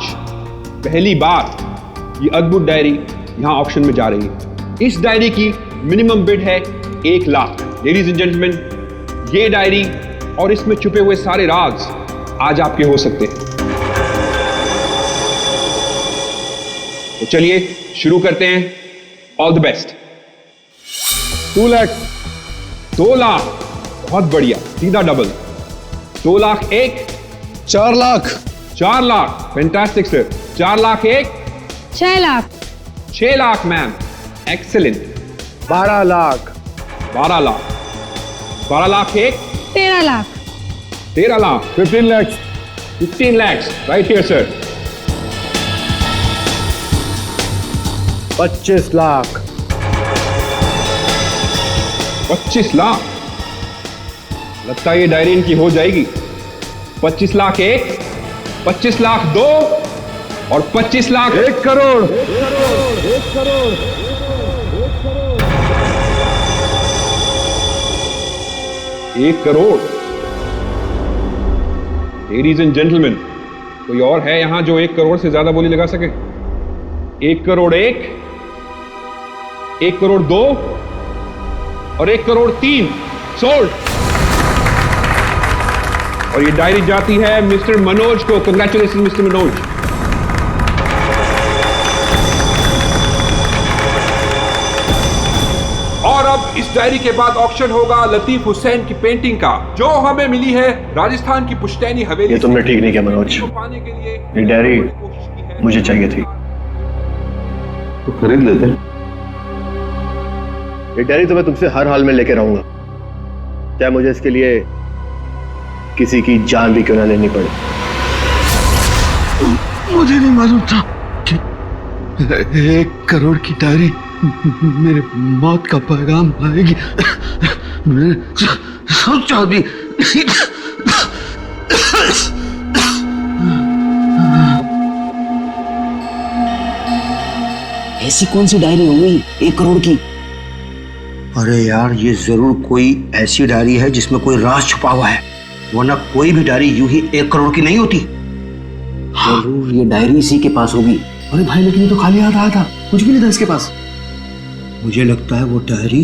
पहली बार ये अद्भुत डायरी यहां ऑक्शन में जा रही है। इस डायरी की मिनिमम बिड है 1 लाख। लेडीज एंड जेंटलमैन, ये डायरी और इसमें छुपे हुए सारे राज आज आपके हो सकते हैं। तो चलिए शुरू करते हैं। All the best. 2 lakh, 2 lakh, बहुत बढ़िया, सीधा double. 2 lakh 1, 4 lakh, 4 lakh, fantastic sir. 4 lakh 1, 6 lakh, 6 lakh ma'am, excellent. 12 lakh, 12 lakh, 12 lakh 1, 13 lakh, 13 lakh, 15 lakh, 15 lakhs, right here sir। 25 lakh, 25 lakh, लगता है ये डायरी इनकी हो जाएगी। 25 लाख 1, 25 लाख 2 और 25 lakh 1 crore. 1 crore. Ladies and gentleman, कोई और है यहां जो 1 करोड़ से ज्यादा बोली लगा सके? 1 करोड़ 1, 1 करोड़ 2 और 1 करोड़ 3 सोल्ड। और ये डायरी जाती है मिस्टर मनोज को। Congratulation mister Manoj. और अब इस डायरी के बाद ऑक्शन होगा लतीफ हुसैन की पेंटिंग का, जो हमें मिली है राजस्थान की पुश्तैनी हवेली। ये तुमने ठीक नहीं किया मनोज। ये डायरी मुझे चाहिए थी। तो खरीद लेते। ये डायरी तो मैं तुमसे हर हाल में लेके रहूंगा, चाहे मुझे इसके लिए किसी की जान भी क्यों ना लेनी पड़े। मुझे नहीं मालूम था कि 1 करोड़ की डायरी मेरे मौत का पैगाम लाएगी। मैंने सोचा भी नहीं। ऐसी कौन सी डायरी हो गई 1 करोड़ की? अरे यार, ये जरूर कोई ऐसी डायरी है जिसमें कोई राज छुपा हुआ है। वरना कोई भी डायरी यूं ही 1 करोड़ की नहीं होती। जरूर ये डायरी इसी के पास होगी। अरे भाई लेकिन ये तो खाली हाथ आया था, कुछ भी नहीं था इसके पास। मुझे लगता है वो डायरी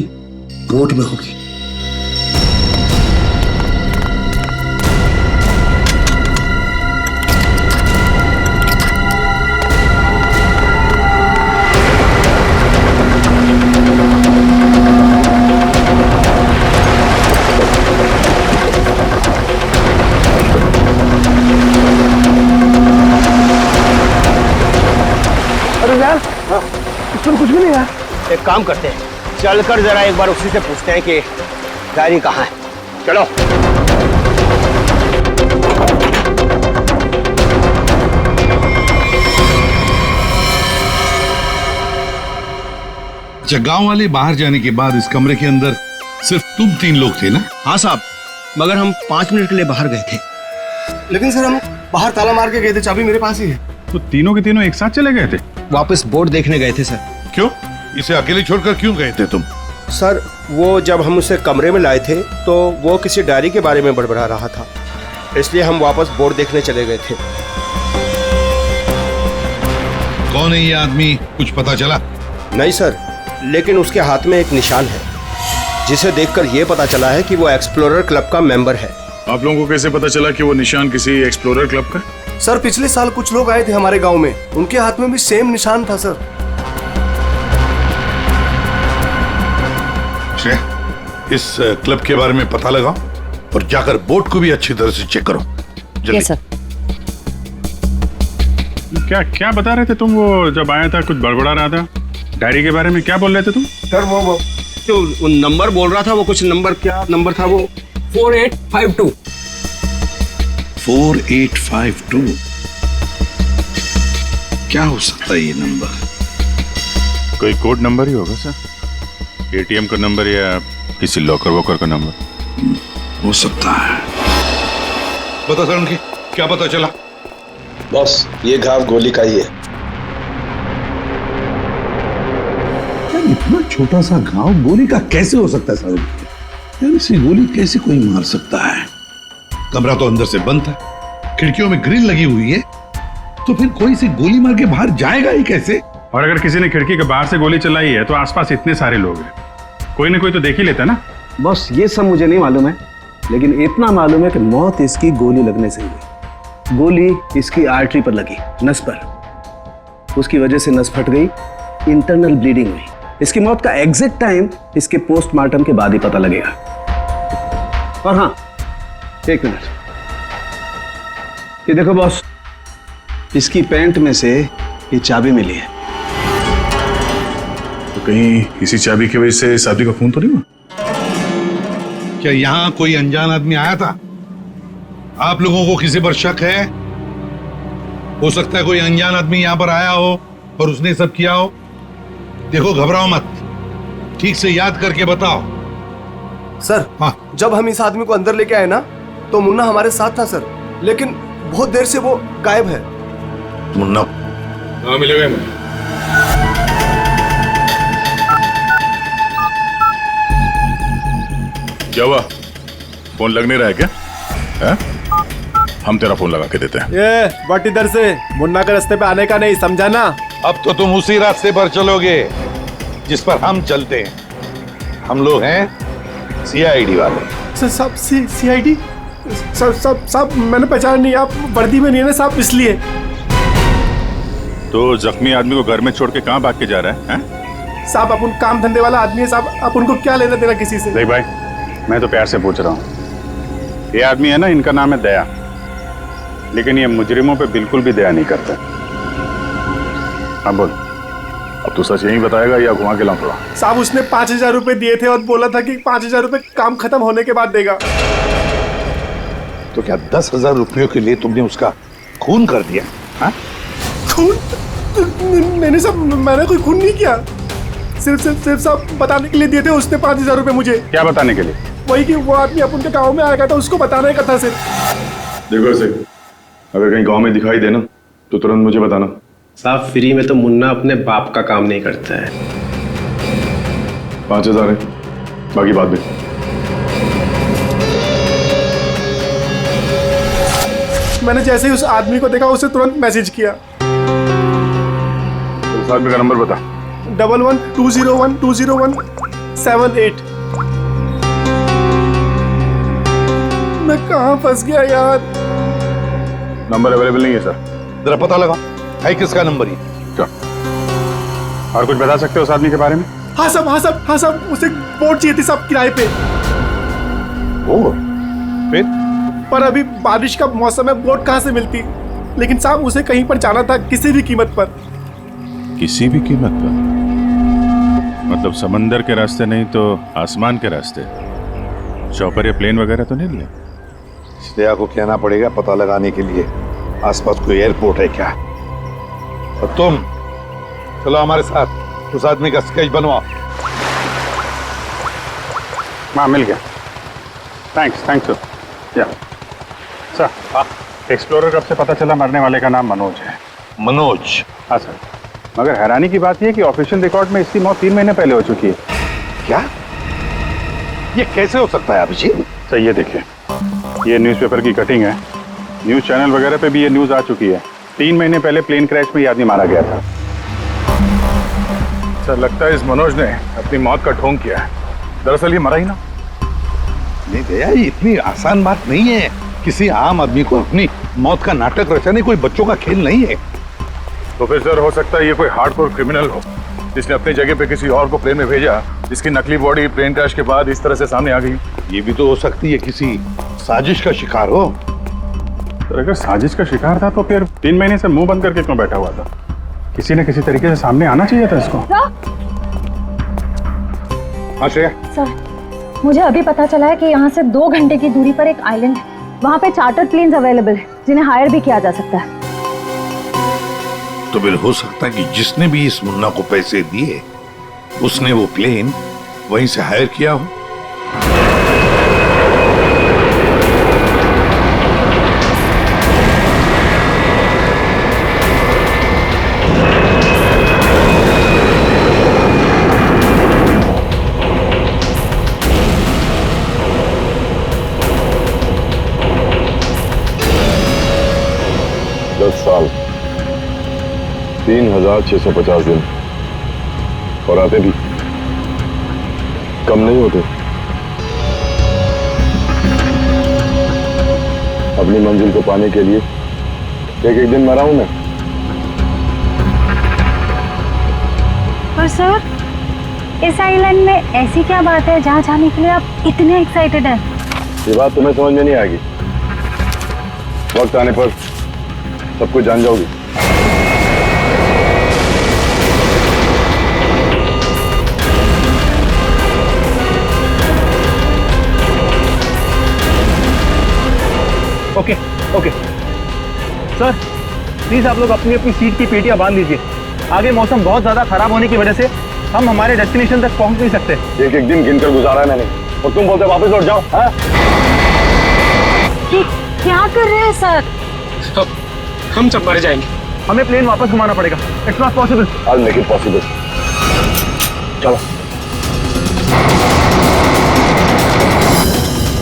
बोट में होगी। इसमें कुछ भी नहीं है। एक काम करते हैं, चलकर जरा एक बार उसी से पूछते हैं कि डायरी कहाँ है। चलो। अच्छा, गांव वाले बाहर जाने के बाद इस कमरे के अंदर सिर्फ तुम 3 लोग थे ना? हाँ साहब, मगर हम 5 मिनट के लिए बाहर गए थे। लेकिन सर हम बाहर ताला मार के गए थे, चाबी मेरे पास ही है। तो तीनों के तीनों एक साथ चले गए थे? वापस बोर्ड देखने गए थे सर। क्यों? इसे अकेले छोड़कर क्यों गए थे तुम? सर वो जब हम उसे कमरे में लाए थे तो वो किसी डायरी के बारे में बड़बड़ा रहा था, इसलिए हम वापस बोर्ड देखने चले गए थे। कौन है ये आदमी, कुछ पता चला? नहीं सर, लेकिन उसके हाथ में एक निशान है जिसे देखकर यह पता चला है कि वो एक्सप्लोरर क्लब का मेंबर है। आप लोगों को कैसे पता चला कि वो निशान किसी एक्सप्लोरर क्लब का? सर पिछले साल कुछ लोग आए थे हमारे गांव में, उनके हाथ में भी सेम निशान था सर। इस क्लब के बारे में पता लगाओ और जाकर बोर्ड को भी अच्छी तरह से चेक करो। जल्दी। Yes sir. क्या क्या बता रहे थे तुम? वो जब आया था कुछ बड़बड़ा रहा था डायरी के बारे में, क्या बोल रहे थे तुम? सर वो जो नंबर बोल रहा था, वो कुछ नंबर, क्या नंबर था वो? 4852। 4852 क्या हो सकता है ये नंबर? कोई कोड नंबर ही होगा सर, एटीएम का नंबर या किसी लॉकर वॉकर का नंबर हो सकता है। बता सर, उनकी क्या पता चला? बॉस, ये घाव गोली का ही है। इतना छोटा सा घाव गोली का कैसे हो सकता है सर? यार इसे गोली कैसे कोई मार सकता है? कमरा तो अंदर से बंद था, खिड़कियों में ग्रिल लगी हुई है, तो फिर कोई से गोली मार के बाहर जाएगा ही कैसे? और अगर किसी ने खिड़की के बाहर से गोली चलाई है तो आसपास इतने सारे लोग हैं, कोई ना कोई तो देख ही लेता ना। बॉस ये सब मुझे नहीं मालूम है, लेकिन इतना मालूम है कि मौत इसकी गोली लगने से हुई। गोली इसकी आर्टरी पर लगी, नस पर। उसकी वजह से नस फट गई, इंटरनल ब्लीडिंग हुई। इसकी मौत का एग्जैक्ट टाइम इसके पोस्टमार्टम के बाद ही पता लगेगा। और हाँ, 1 मिनट, ये देखो बॉस, इसकी पैंट में से ये चाबी मिली है। तो कहीं इसी चाबी की वजह से शादी का खून तो नहीं हुआ? क्या यहाँ कोई अनजान आदमी आया था? आप लोगों को किसी पर शक है? हो सकता है कोई अनजान आदमी यहाँ पर आया हो और उसने सब किया हो। देखो घबराओ मत, ठीक से याद करके बताओ। सर हाँ, जब हम इस आदमी को अंदर लेके आए ना तो मुन्ना हमारे साथ था सर, लेकिन बहुत देर से वो गायब है। मुन्ना? हाँ मिलेगा मैं। क्या हुआ, फोन लग नहीं रहा है क्या? है? हम तेरा फोन लगा के देते हैं। ये बट इधर से मुन्ना के रास्ते पे आने का नहीं, समझा ना? अब तो तुम उसी रास्ते पर चलोगे जिस पर हम चलते हैं। हम लोग हैं सीआईडी वाले। साहब सीआईडी? साहब मैंने पहचान नहीं, आप वर्दी में नहीं है ना साहब, इसलिए। तो जख्मी आदमी को घर में छोड़ के कहाँ भाग के जा रहा है? साहब अपन काम धंधे वाला आदमी है साहब, आप उनको क्या लेना देना किसी से? देख भाई, मैं तो प्यार से पूछ रहा हूँ। ये आदमी है ना, इनका नाम है दया, लेकिन ये मुजरिमों पे बिल्कुल भी दया नहीं करता। हाँ बोल, अब तू सच यही बताएगा या घुमा के लाऊंगा? साहब उसने 5000 रुपए दिए थे और बोला था कि 5000 रुपए काम खत्म होने के बाद देगा। तो क्या 10,000 रुपयों के लिए तुमने उसका खून कर दिया? हाँ? खून? मैंने कोई खून नहीं किया, सिर्फ साहब बताने के लिए दिए थे उसने 5000 रुपए मुझे। क्या बताने के लिए? वही कि वो आदमी अपन के गाँव में आएगा था, उसको बताने का था सिर्फ। देखो से, अगर कहीं गाँव में दिखाई देना तो तुरंत मुझे बताना। साहब फ्री में तो मुन्ना अपने बाप का काम नहीं करता है। 5000 है, बाकी बात भी। मैंने जैसे ही उस आदमी को देखा उसे तुरंत मैसेज किया। उस आदमी का नंबर बता। 1120120178। मैं कहाँ फंस गया यार। नंबर अवेलेबल नहीं है सर। जरा पता लगा है किसका नंबर ये। और कुछ बता सकते हो उस आदमी के बारे में? हाँ साहब उसे बोट चाहिए थी साहब किराए पे। फिर? पर अभी बारिश का मौसम है, बोट कहाँ से मिलती। लेकिन साहब उसे कहीं पर जाना था किसी भी कीमत पर। किसी भी कीमत पर? मतलब समंदर के रास्ते नहीं तो आसमान के रास्ते? चौपर या प्लेन वगैरह तो नहीं लिया? श्रेया को कहना पड़ेगा पता लगाने के लिए आसपास कोई एयरपोर्ट है क्या। और तुम चलो हमारे साथ, उस आदमी का स्केच बनवाओ। हाँ मिल गया। थैंक्स या सर। एक्सप्लोरर कब से पता चला मरने वाले का नाम मनोज है? मनोज? हाँ सर। मगर हैरानी की बात यह है कि ऑफिशियल रिकॉर्ड में इसकी मौत 3 महीने पहले हो चुकी है। क्या? ये कैसे हो सकता है अभिजीत? सर ये देखिए, ये न्यूज़पेपर की कटिंग है। न्यूज़ चैनल वगैरह पे भी ये न्यूज़ आ चुकी है। 3 महीने पहले प्लेन क्रैश में ये आदमी मारा गया था। सर लगता है इस मनोज ने अपनी मौत का ढोंग किया है। दरअसल ये मरा ही ना। नहीं भैया, ये इतनी आसान बात नहीं है। किसी आम आदमी को अपनी मौत का नाटक रचाने कोई बच्चों का खेल नहीं है। तो फिर सर हो सकता है ये कोई हार्डकोर क्रिमिनल हो जिसने अपनी जगह पे किसी और को प्लेन में भेजा, जिसकी नकली बॉडी प्लेन क्रैश के बाद इस तरह से सामने आ गई। ये भी तो हो सकती है किसी साजिश का शिकार हो। तो अगर साजिश का शिकार था तो फिर 3 महीने से मुंह बंद करके क्यों बैठा हुआ था? किसी न किसी तरीके से सामने आना चाहिए था इसको। हाँ श्रेया। सर, मुझे अभी पता चला है कि यहाँ से 2 घंटे की दूरी पर एक आइलैंड है। वहाँ पे चार्टर्ड प्लेन्स अवेलेबल है जिन्हें हायर भी किया जा सकता है। तो फिर हो सकता है कि जिसने भी इस मुन्ना को पैसे दिए उसने वो प्लेन वहीं से हायर किया हो। साल 3650 दिन और आते भी कम नहीं होते। अपनी मंजिल को पाने के लिए एक एक दिन मरा हूं मैं। पर सर, इस आइलैंड में ऐसी क्या बात है जहाँ जाने के लिए आप इतने एक्साइटेड हैं? ये बात तुम्हें समझ में नहीं आएगी। वक्त आने पर सब कुछ जान जाओगी। ओके सर, प्लीज आप लोग अपनी अपनी सीट की पेटियां बांध लीजिए। आगे मौसम बहुत ज्यादा खराब होने की वजह से हम हमारे डेस्टिनेशन तक पहुंच नहीं सकते। एक एक दिन गिनकर गुजारा है मैंने और तुम बोलते वापस लौट जाओ। हाँ? क्या कर रहे हैं सर? हम सब मर जाएंगे। हमें प्लेन वापस घुमाना पड़ेगा। It's not possible. I'll make it possible। चलो।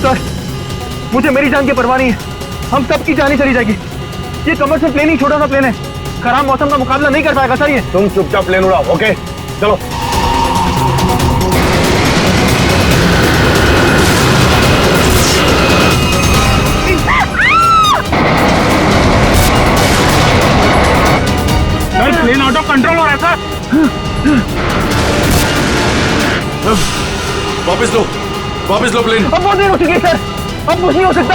सर, मुझे मेरी जान की परवाह नहीं है। हम सबकी जान ही चली जाएगी। ये कमर्शियल प्लेन ही छोटा सा प्लेन है, खराब मौसम का मुकाबला नहीं कर पाएगा सर ये। तुम चुपचाप प्लेन उड़ाओ। ओके चलो। प्लेन आउट ऑफ कंट्रोल हो रहा है सर। वापस लो प्लेन। अब बहुत देर हो चुकी है सर, अब कुछ नहीं हो सकता।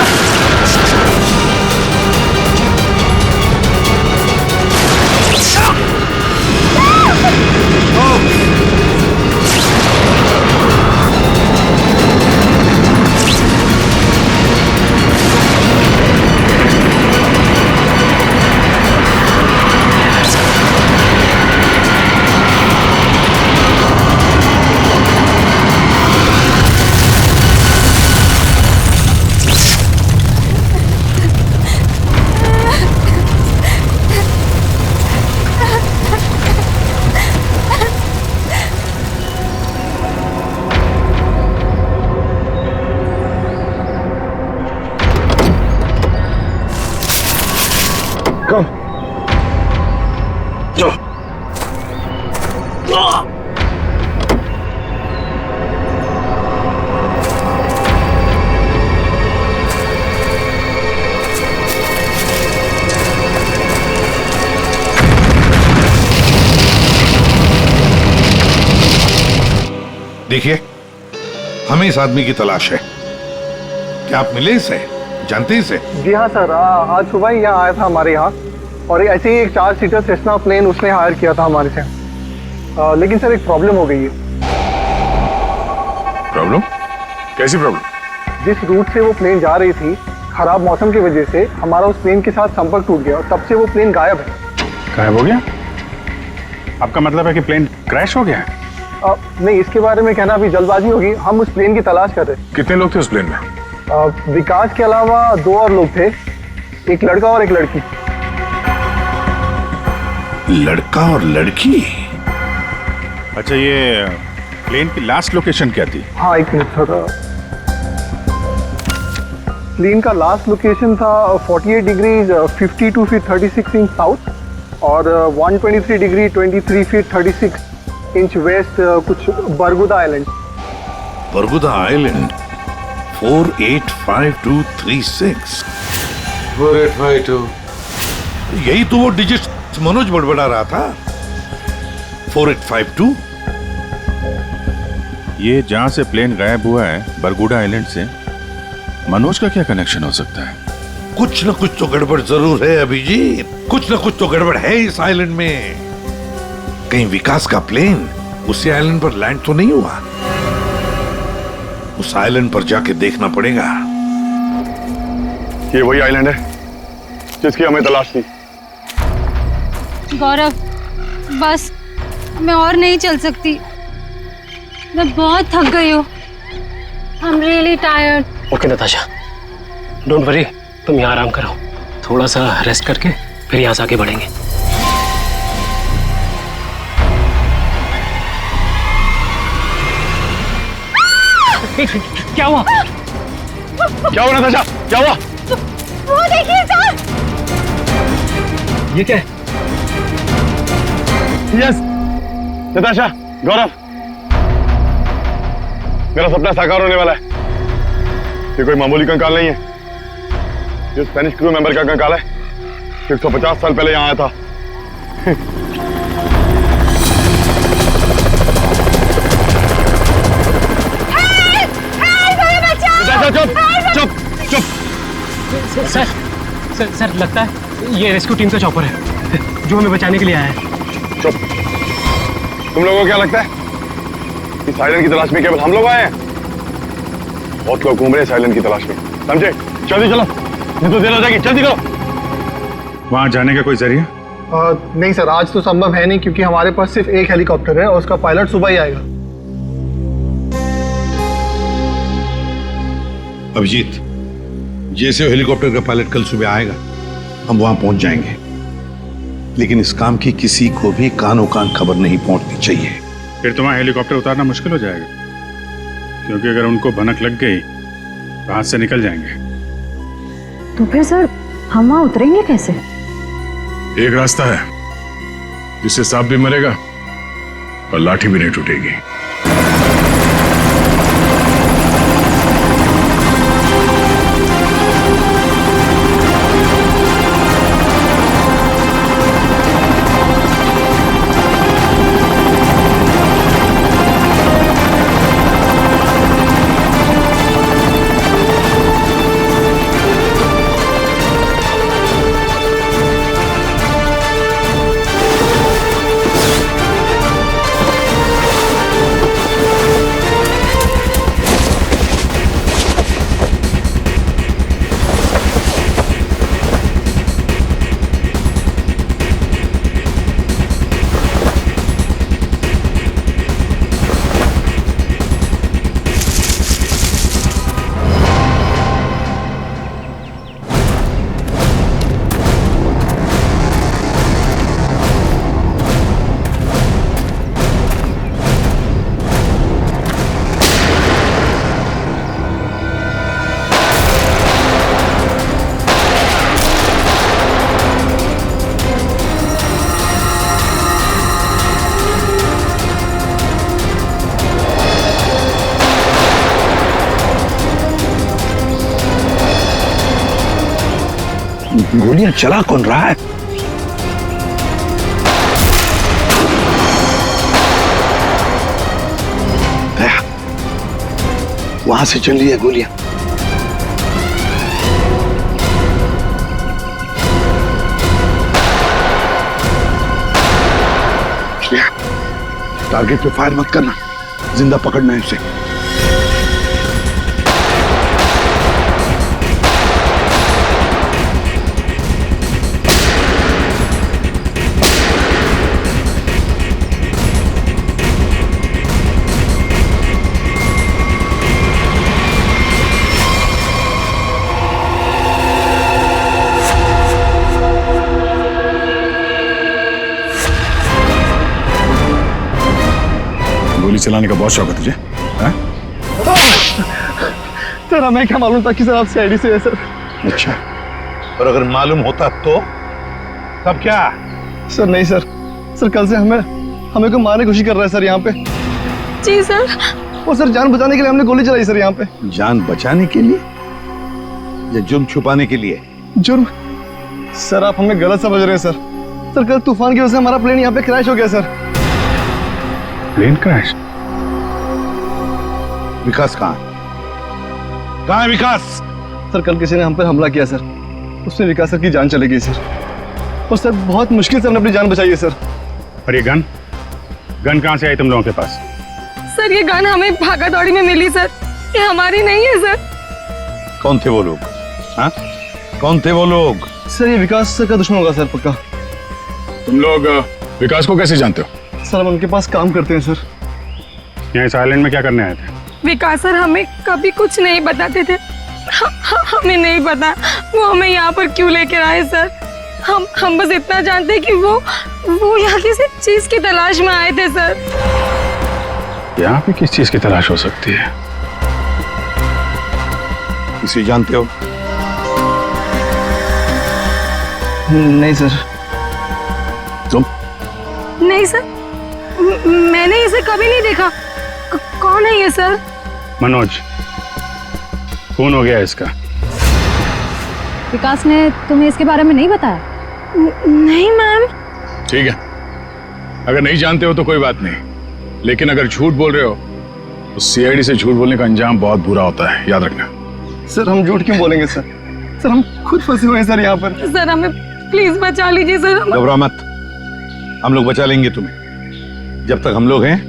देखिए, हमें इस आदमी की तलाश है। क्या आप मिले इसे? जानते हैं इसे? जी हाँ सर, आज सुबह ही यहाँ आया था हमारे यहाँ, और ऐसे ही एक 4 सीटर सेस्ना प्लेन उसने हायर किया था हमारे से। लेकिन सर एक प्रॉब्लम हो गई है। प्रॉब्लम? कैसी प्रॉब्लम? जिस रूट से वो प्लेन जा रही थी, खराब मौसम की वजह से हमारा उस प्लेन के साथ संपर्क टूट गया और तब से वो प्लेन गायब है। गायब हो गया? आपका मतलब है कि प्लेन क्रैश हो गया है? नहीं, इसके बारे में कहना अभी जल्दबाजी होगी। हम उस प्लेन की तलाश कर रहे हैं। कितने लोग थे उस प्लेन में? विकास के अलावा 2 और लोग थे, एक लड़का और एक लड़की। लड़का और लड़की? अच्छा, ये प्लेन की लास्ट लोकेशन क्या थी? हाँ, एक मिनट सर। प्लेन का लास्ट लोकेशन था 48 डिग्री 52 फीट 36 इंच साउथ और 123 डिग्री 23 फीट 36 इंच वेस्ट, कुछ बरगुदा आइलैंड। बरगुदा आइलैंड 485236। 4852। यही तो वो डिजिट मनोज बड़बड़ा रहा था। 4852। ये जहां से प्लेन गायब हुआ है, बरगुडा आइलैंड से, मनोज का क्या कनेक्शन हो सकता है? कुछ न कुछ तो गड़बड़ जरूर है अभिजीत, कुछ न कुछ तो गड़बड़ है इस आइलैंड में। कहीं विकास का प्लेन उसी आइलैंड पर लैंड तो नहीं हुआ? उस आइलैंड पर जाके देखना पड़ेगा। ये वही आइलैंड है जिसकी हमें तलाश थी। गौरव, बस मैं और नहीं चल सकती, मैं बहुत थक गई हूँ। I am really tired. Okay Natasha, don't worry, तुम यहाँ आराम करो, थोड़ा सा रेस्ट करके फिर यहाँ से आगे बढ़ेंगे। क्या हुआ? क्या हुआ नताशा? क्या हुआ? वो देखिए सर। ये क्या है? यस, नताशा, गौरव, मेरा सपना साकार होने वाला है। ये कोई मामूली कंकाल नहीं है, ये स्पेनिश क्रू मेंबर का कंकाल है। 150 साल पहले यहाँ आया था। चुप चुप चुप। सर लगता है ये रेस्क्यू टीम का चॉपर है जो हमें बचाने के लिए आया है। चुप। तुम लोगों को क्या लगता है इस आइलैंड की तलाश में केवल हम लोग आए हैं? बहुत लोग घूम रहे हैं इस आइलैंड की तलाश में, समझे? जल्दी चलो, नहीं तो देर हो जाएगी। जल्दी करो। वहां जाने का कोई जरिया? नहीं सर, आज तो संभव है नहीं, क्योंकि हमारे पास सिर्फ एक हेलीकॉप्टर है और उसका पायलट सुबह ही आएगा। अभिजीत, जैसे हेलीकॉप्टर का पायलट कल सुबह आएगा, हम वहां पहुंच जाएंगे। लेकिन इस काम की किसी को भी कानो कान खबर नहीं पहुंचनी चाहिए। फिर तुम्हारा हेलीकॉप्टर उतारना मुश्किल हो जाएगा, क्योंकि अगर उनको भनक लग गई तो हाथ से निकल जाएंगे। तो फिर सर हम वहां उतरेंगे कैसे? एक रास्ता है जिससे सांप भी मरेगा और लाठी भी नहीं टूटेगी। गोलियां चला कौन रहा है? दया, वहां से चल रही है गोलियां। टारगेट पे फायर मत करना, जिंदा पकड़ना है उसे। गोली चलाने का बहुत शौक है तुझे? सर हमें क्या मालूम था कि सर आप सीआईडी से है सर। अच्छा, और अगर मालूम होता तो तब क्या? सर नहीं सर, सर कल से हमें को मारने की कोशिश कर रहा है सर यहाँ पे। जी सर। और सर जान बचाने के लिए हमने गोली चलाई सर यहाँ पे। जान बचाने के लिए या जुर्म छुपाने के लिए? जुर्म? सर आप हमें गलत समझ रहे हैं सर। सर कल तूफान की वजह से हमारा प्लेन यहाँ पे क्रैश हो गया सर। Plane crash? विकास कहाँ है विकास? सर कल किसी ने हम पर हमला किया सर, उसमें विकास सर की जान चली गई सर। और सर बहुत मुश्किल से हमने अपनी जान बचाई है सर। और ये गन कहाँ से आई तुम लोगों के पास? सर ये गन हमें भागा दौड़ी में मिली सर, ये हमारी नहीं है सर। कौन थे वो लोग? हाँ, कौन थे वो लोग? सर ये विकास सर का दुश्मन होगा सर पक्का। तुम लोग विकास को कैसे जानते हो? सर हम उनके पास काम करते हैं सर। यहाँ इस आइलैंड में क्या करने आए थे? विकास सर हमें कभी कुछ नहीं बताते थे, हमें नहीं पता वो हमें यहाँ पर क्यों लेकर आए सर। हम बस इतना जानते हैं कि वो यहाँ किसी चीज की तलाश में आए थे सर। यहाँ पे किस चीज की तलाश हो सकती है? किसी जानते हो? नहीं सर। तुम? नहीं सर, मैंने इसे कभी नहीं देखा। कौन है ये सर? मनोज, खून हो गया इसका। विकास ने तुम्हें इसके बारे में नहीं बताया? नहीं मैम। ठीक है, अगर नहीं जानते हो तो कोई बात नहीं, लेकिन अगर झूठ बोल रहे हो तो सीआईडी से झूठ बोलने का अंजाम बहुत बुरा होता है, याद रखना। सर हम झूठ क्यों बोलेंगे सर? सर हम खुद फंसे हुए हैं सर यहाँ पर। सर हमें प्लीज बचा लीजिए सर। घबरा मत, हम लोग बचा लेंगे तुम्हें। जब तक हम लोग हैं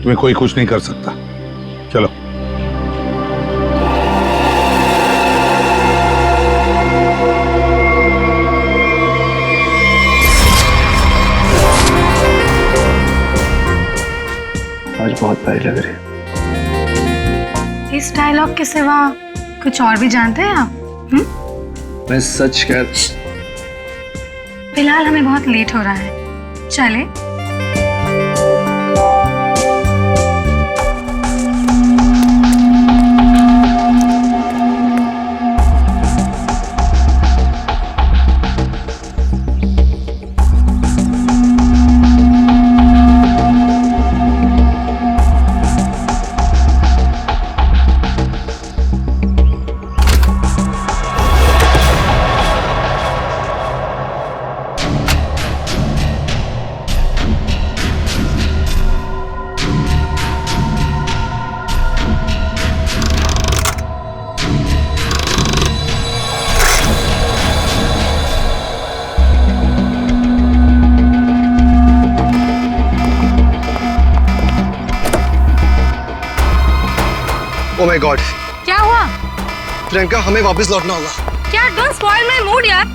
तुम्हें कोई कुछ नहीं कर सकता। चलो। आज बहुत प्यारी लग रही है। इस डायलॉग के सिवा कुछ और भी जानते हैं आप? मैं सच कह। फिलहाल हमें बहुत लेट हो रहा है, चले? Oh my God! क्या हुआ? प्रियंका हमें वापस लौटना होगा। क्या? डोंट स्पॉइल माय मूड यार।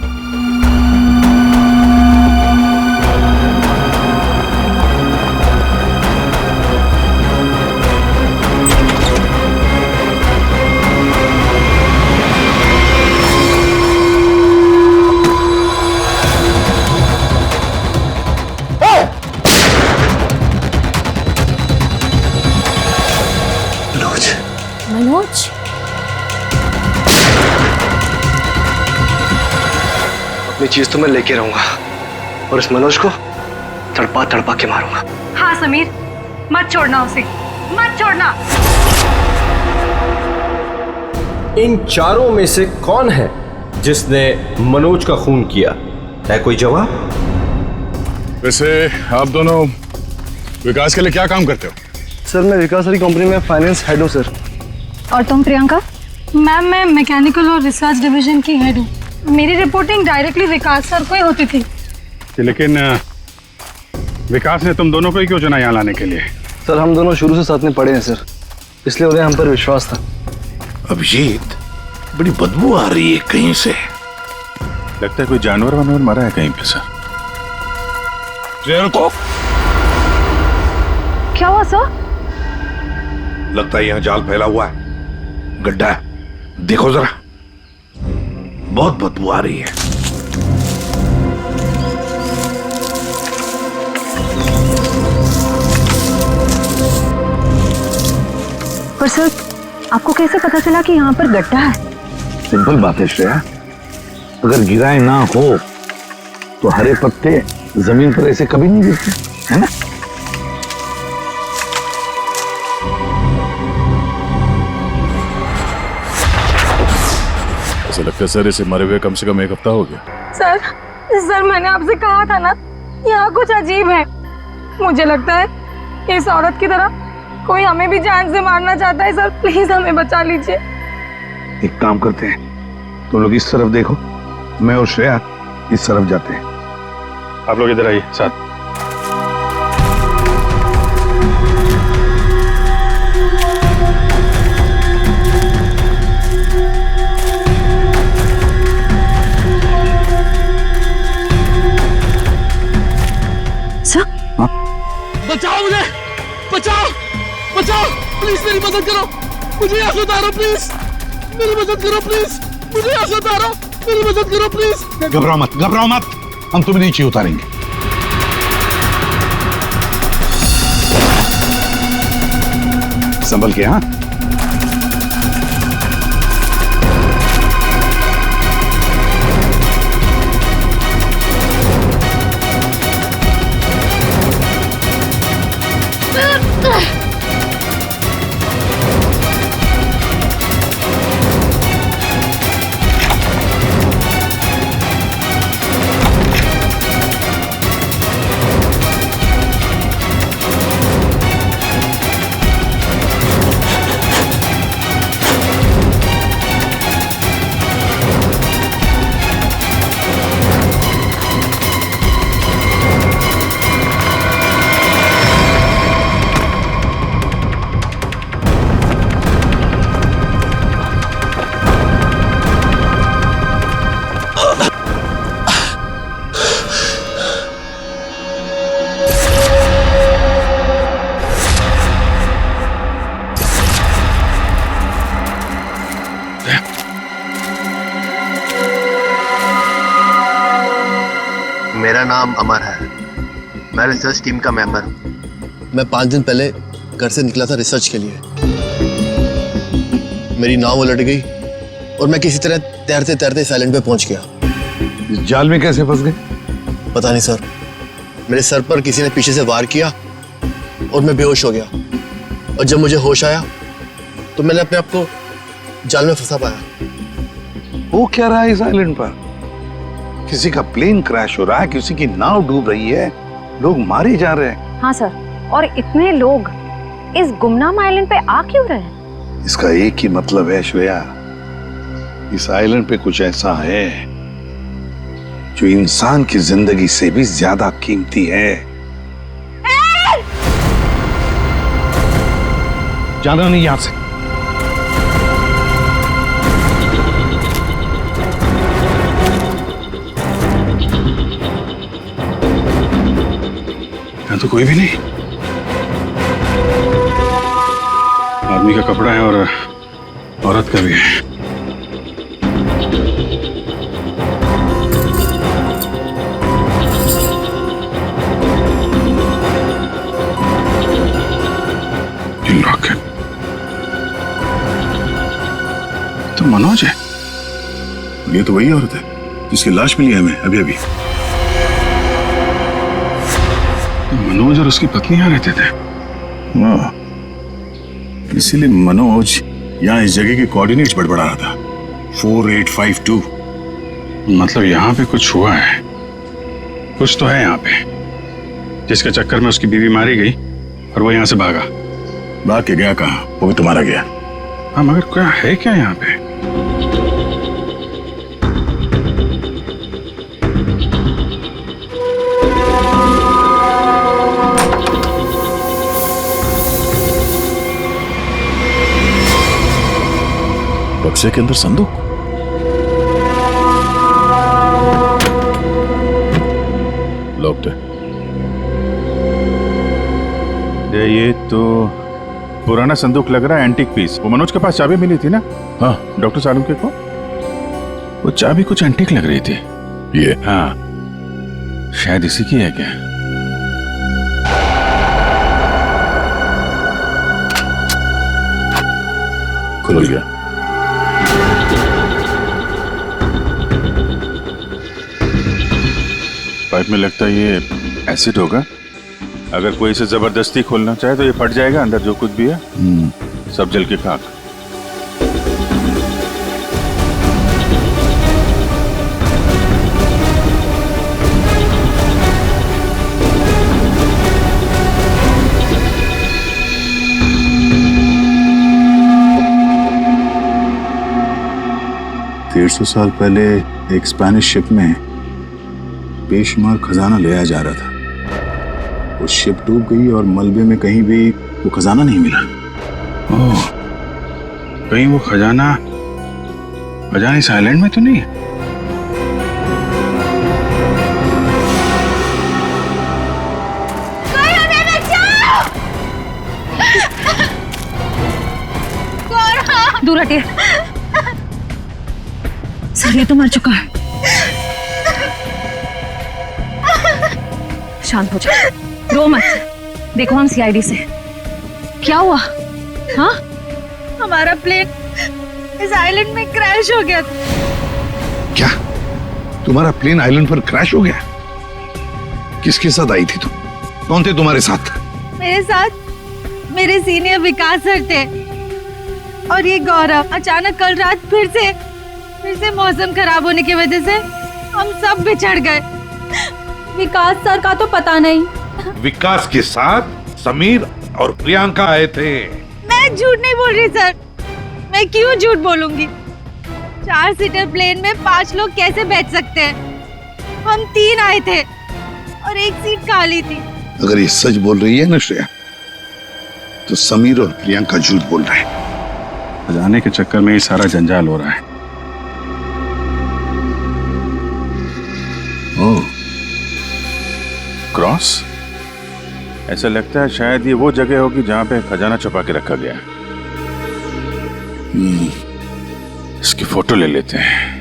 मनोज, अपनी चीज तो मैं लेके रहूंगा और इस मनोज को तड़पा तड़पा के मारूंगा। हाँ समीर, मत छोड़ना उसे, मत छोड़ना। इन चारों में से कौन है जिसने मनोज का खून किया, है कोई जवाब? वैसे आप दोनों विकास के लिए क्या काम करते हो? सर मैं विकास वाली कंपनी में फाइनेंस हेड हूँ सर। और तुम प्रियंका? मैम मैं मैकेनिकल और रिसर्च डिवीजन की हेड हूँ। मेरी रिपोर्टिंग डायरेक्टली विकास सर को ही होती थी। लेकिन विकास ने तुम दोनों को ही क्यों चुना यहाँ लाने के लिए? सर हम दोनों शुरू से साथ में पढ़े हैं सर, इसलिए उन्हें हम पर विश्वास था। अभिजीत, बड़ी बदबू आ रही है कहीं से। लगता है कोई जानवर वानवर मरा है कहीं पे सर। रुको, क्या हुआ सर? लगता है यहाँ जाल फैला हुआ है, गड्ढा है। देखो जरा, बहुत बदबू आ रही है। पर सर आपको कैसे पता चला कि यहाँ पर गड्ढा है? सिंपल बात है श्रेया, अगर गिराए ना हो तो हरे पत्ते जमीन पर ऐसे कभी नहीं गिरते, है ना? ऐसा लगता है सर इसे मरे हुए कम से कम 1 हफ्ता हो गया। सर मैंने आपसे कहा था ना, यहाँ कुछ अजीब है। मुझे लगता है इस औरत की तरह कोई हमें भी जान से मारना चाहता है। सर प्लीज हमें बचा लीजिए। एक काम करते हैं, तुम लोग इस तरफ देखो, मैं और श्रेया इस तरफ जाते हैं। आप लोग इधर आइए साथ। बचाओ मुझे, बचाओ बचाओ, प्लीज मेरी मदद करो, मुझे यहाँ से उतारो प्लीज, मेरी मदद करो प्लीज, मुझे यहाँ से उतारो, मेरी मदद करो प्लीज। घबराओ मत, घबराओ मत, हम तुम्हें नीचे उतारेंगे। संभल के, हाँ? मेरा नाम अमर है, मैं रिसर्च टीम का मेंबर हूँ। मैं 5 दिन पहले घर से निकला था रिसर्च के लिए। मेरी नाव उलट गई और मैं किसी तरह तैरते तैरते इस आइलैंड पे पहुंच गया। इस जाल में कैसे फंस गए? पता नहीं सर, मेरे सर पर किसी ने पीछे से वार किया और मैं बेहोश हो गया। और जब मुझे होश आया तो मैंने अपने आप को जाल में फंसा पाया। वो क्या रहा है इस आइलैंड पर? किसी का प्लेन क्रैश हो रहा है, किसी की नाव डूब रही है, लोग मारे जा रहे हैं। हाँ सर, और इतने लोग इस गुमनाम आइलैंड पे आ क्यों रहे हैं? इसका एक ही मतलब है श्रेया, इस आइलैंड पे कुछ ऐसा है जो इंसान की जिंदगी से भी ज्यादा कीमती है। जाना नहीं यहां से। यहाँ तो कोई भी नहीं। आदमी का कपड़ा है और औरत का भी है। तो मनोज है, ये तो वही औरत है जिसकी लाश मिली है हमें अभी अभी। मनोज और उसकी पत्नी यहाँ रहते थे, इसीलिए मनोज यहाँ इस जगह के कोऑर्डिनेट्स बड़बड़ा रहा था। 4852 मतलब यहाँ पे कुछ हुआ है, कुछ तो है यहाँ पे, जिसके चक्कर में उसकी बीवी मारी गई और वो यहाँ से भागा। भाग के गया कहाँ? वो भी तुम्हारा गया। हाँ, मगर क्या है क्या यहाँ पे? बक्से के अंदर संदूक। लॉक्ड है। ये तो पुराना संदूक लग रहा है, एंटीक पीस। वो मनोज के पास चाबी मिली थी ना? हाँ, डॉक्टर सालुंके को। वो चाबी कुछ एंटीक लग रही थी। ये? हाँ, शायद इसी की है क्या? खुल गया। पाइप में लगता है ये एसिड होगा। अगर कोई इसे जबरदस्ती खोलना चाहे तो ये फट जाएगा, अंदर जो कुछ भी है सब जल के खाक। सौ साल पहले एक स्पेनिश शिप में बेशुमार खजाना ले आया जा रहा था। वो शिप डूब गई और मलबे में कहीं भी वो खजाना नहीं मिला। ओह, कहीं वो खजाना इस आइलैंड में तो नहीं है? दूर हटिए। सर, ये तो मर चुका है। शांत हो जाओ, रो मत। देखो हम सीआईडी से। क्या हुआ? हाँ, हमारा प्लेन इस आइलैंड में क्रैश हो गया। क्या? तुम्हारा प्लेन आइलैंड पर क्रैश हो गया? किसके साथ आई थी तुम? कौन थे तुम्हारे साथ? मेरे साथ मेरे सीनियर विकास सर थे और ये गौरव। अचानक कल रात फिर से मौसम खराब होने की वजह से हम सब बिछड़ गए। विकास सर का तो पता नहीं। विकास के साथ समीर और प्रियंका आए थे। मैं झूठ नहीं बोल रही सर। मैं क्यों झूठ बोलूंगी? 4 सीटर प्लेन में 5 लोग कैसे बैठ सकते हैं? हम 3 आए थे और एक सीट खाली थी। अगर ये सच बोल रही है ना श्रेया, तो समीर और प्रियंका झूठ बोल रहे हैं। जाने के चक्कर में ये सारा जंजाल हो रहा है। ओह, क्रॉस? ऐसा लगता है शायद ये वो जगह होगी जहां पे खजाना छुपा के रखा गया। इसकी फोटो ले लेते हैं।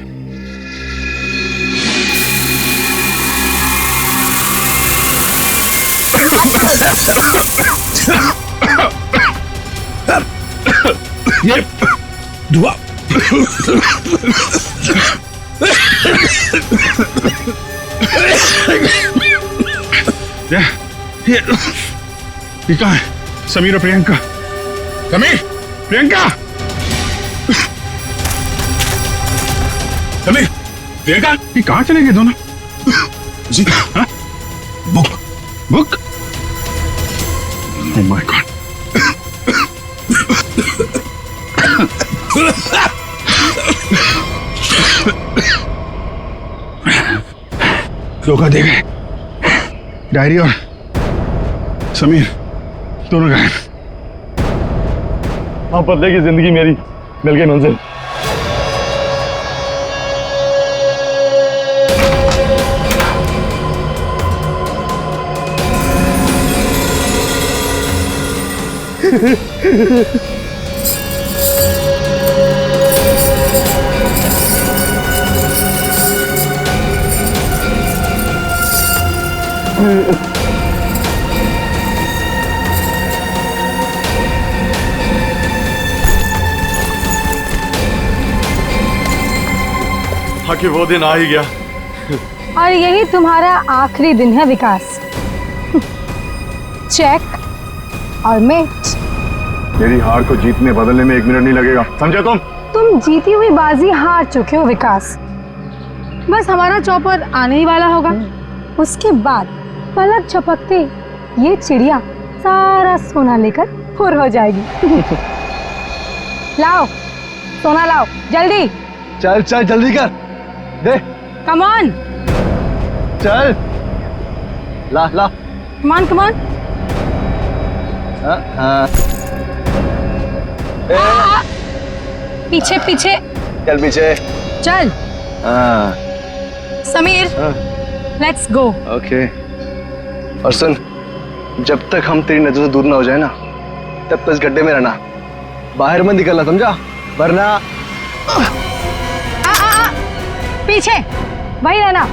ये धुआं। ये कहाँ है? समीर और प्रियंका। समीर, प्रियंका, समीर, प्रियंका, ये कहाँ चले गए दोनों? जी, हाँ? बुक? Oh my God. धोखा दे गए। डायरी और समीर दोनों गायब। हाँ, बदले की जिंदगी मेरी मिल गई मंजिल। हाँ कि वो दिन आ ही गया। और यही तुम्हारा आखिरी दिन है विकास। चेक और मेट। मेरी हार को जीतने बदलने में 1 मिनट नहीं लगेगा, समझे तुम? तुम जीती हुई बाजी हार चुके हो विकास। बस हमारा चॉपर आने ही वाला होगा। उसके बाद पलक झपकते ये चिड़िया सारा सोना लेकर फुर हो जाएगी। लाओ सोना लाओ जल्दी। चल चल जल्दी कर दे। कम ऑन चल ला ला। Come on come on. हाँ पीछे पीछे चल पीछे चल। हाँ समीर लेट्स गो। ओके। और सुन, जब तक हम तेरी नजर से दूर ना हो जाए ना, तब तक इस गड्ढे में रहना, बाहर मत निकलना, समझा? वरना पीछे वही रहना।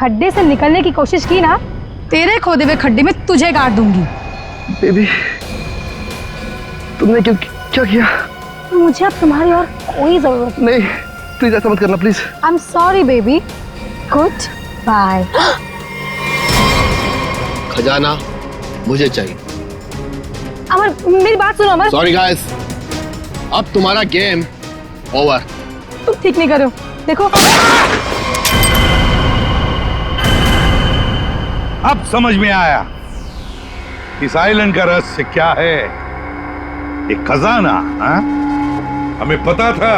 खड्डे से निकलने की कोशिश की ना, तेरे खोदे हुए खड्डे में तुझे गाड़ दूंगी। बेबी तुमने क्या किया? मुझे अब तुम्हारी और कोई जरूरत नहीं। प्लीज ऐसा मत करना please. I am sorry baby. Goodbye. खजाना मुझे चाहिए। अमर मेरी बात सुनो अमर। सॉरी गाइस, अब तुम्हारा गेम ओवर। तुम ठीक नहीं करो। देखो अब समझ में आया इस आइलैंड का रहस्य क्या है। एक खजाना। हाँ? हमें पता था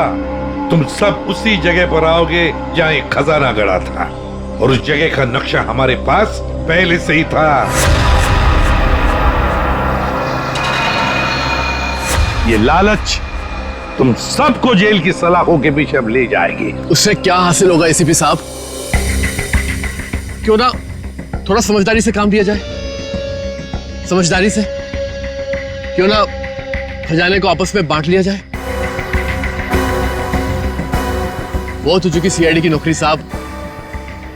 तुम सब उसी जगह पर आओगे जहां एक खजाना गड़ा था, और उस जगह का नक्शा हमारे पास पहले से ही था। ये लालच तुम सबको जेल की सलाखों के पीछे अब ले जाएगी। उससे क्या हासिल होगा एसीपी साहब? क्यों ना थोड़ा समझदारी से काम लिया जाए। समझदारी से क्यों ना खजाने को आपस में बांट लिया जाए। बहुत हो चुकी सीआईडी की नौकरी साहब,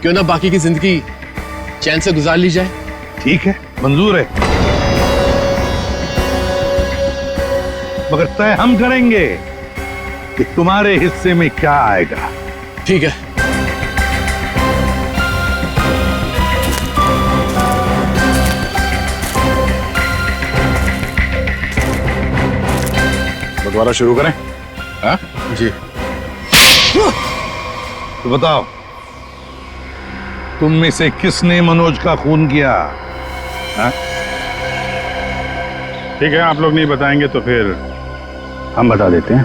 क्यों ना बाकी की जिंदगी चैन से गुजार ली जाए। ठीक है, मंजूर है, मगर तय हम करेंगे कि तुम्हारे हिस्से में क्या आएगा। ठीक है। बंटवारा शुरू करें? हाँ? जी। तो बताओ, तुम में से किसने मनोज का खून किया? हाँ? ठीक है, आप लोग नहीं बताएंगे तो फिर हम बता देते हैं।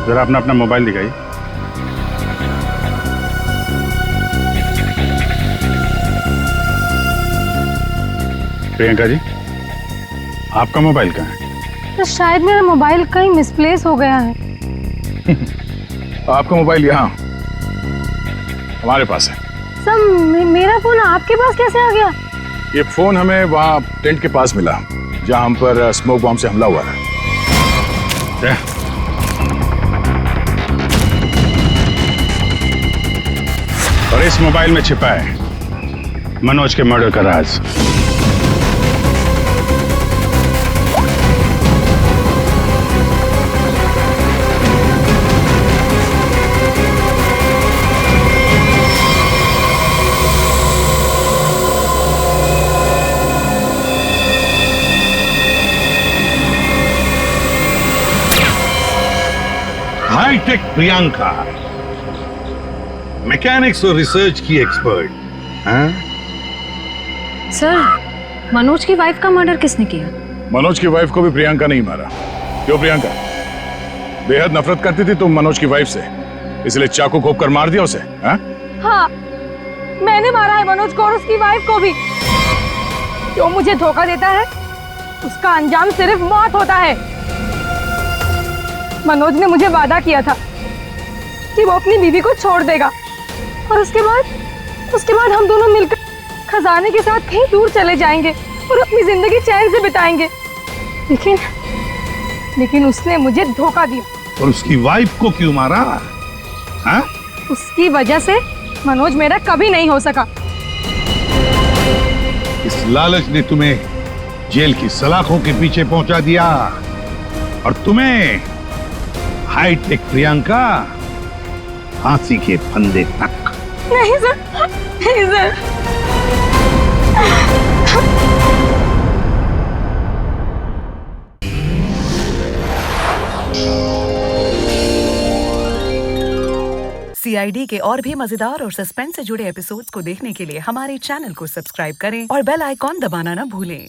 जरा अपना अपना मोबाइल दिखाइए। प्रियंका जी, आपका मोबाइल कहाँ है? तो शायद मेरा मोबाइल कहीं मिसप्लेस हो गया है। आपका मोबाइल यहाँ हमारे पास है। सर मेरा फोन आपके पास कैसे आ गया? ये फोन हमें वहाँ टेंट के पास मिला जहाँ हम पर स्मोक बॉम्ब से हमला हुआ था। और इस मोबाइल में छिपा है मनोज के मर्डर का राज। हाईटेक प्रियंका, मैकेनिक्स और रिसर्च की एक्सपर्ट। हाँ? सर, मनोज की वाइफ का मर्डर किसने किया? मनोज की वाइफ को भी प्रियंका नहीं मारा। क्यों प्रियंका? बेहद नफरत करती थी तुम मनोज की वाइफ से, इसलिए चाकू घोंप कर मार दिया उसे? हाँ? हाँ, मैंने मारा है मनोज को और उसकी वाइफ को भी। जो मुझे धोखा देता है उसका अंजाम सिर्फ मौत होता है। मनोज ने मुझे वादा किया था कि वो अपनी बीवी को छोड़ देगा और उसके बाद हम दोनों मिलकर खजाने के साथ कहीं दूर चले जाएंगे और अपनी जिंदगी चैन से बिताएंगे। लेकिन उसने मुझे धोखा दिया। और उसकी वाइफ को क्यों मारा? हाँ? उसकी वजह से मनोज मेरा कभी नहीं हो सका। इस लालच ने तुम्हें जेल की सलाखों के पीछे पहुंचा दिया और तुम्हें हाईटेक प्रियंका फांसी के फंदे तक। नहीं सर, नहीं सर। CID के और भी मजेदार और सस्पेंस से जुड़े एपिसोड्स को देखने के लिए हमारे चैनल को सब्सक्राइब करें और बेल आइकॉन दबाना न भूलें।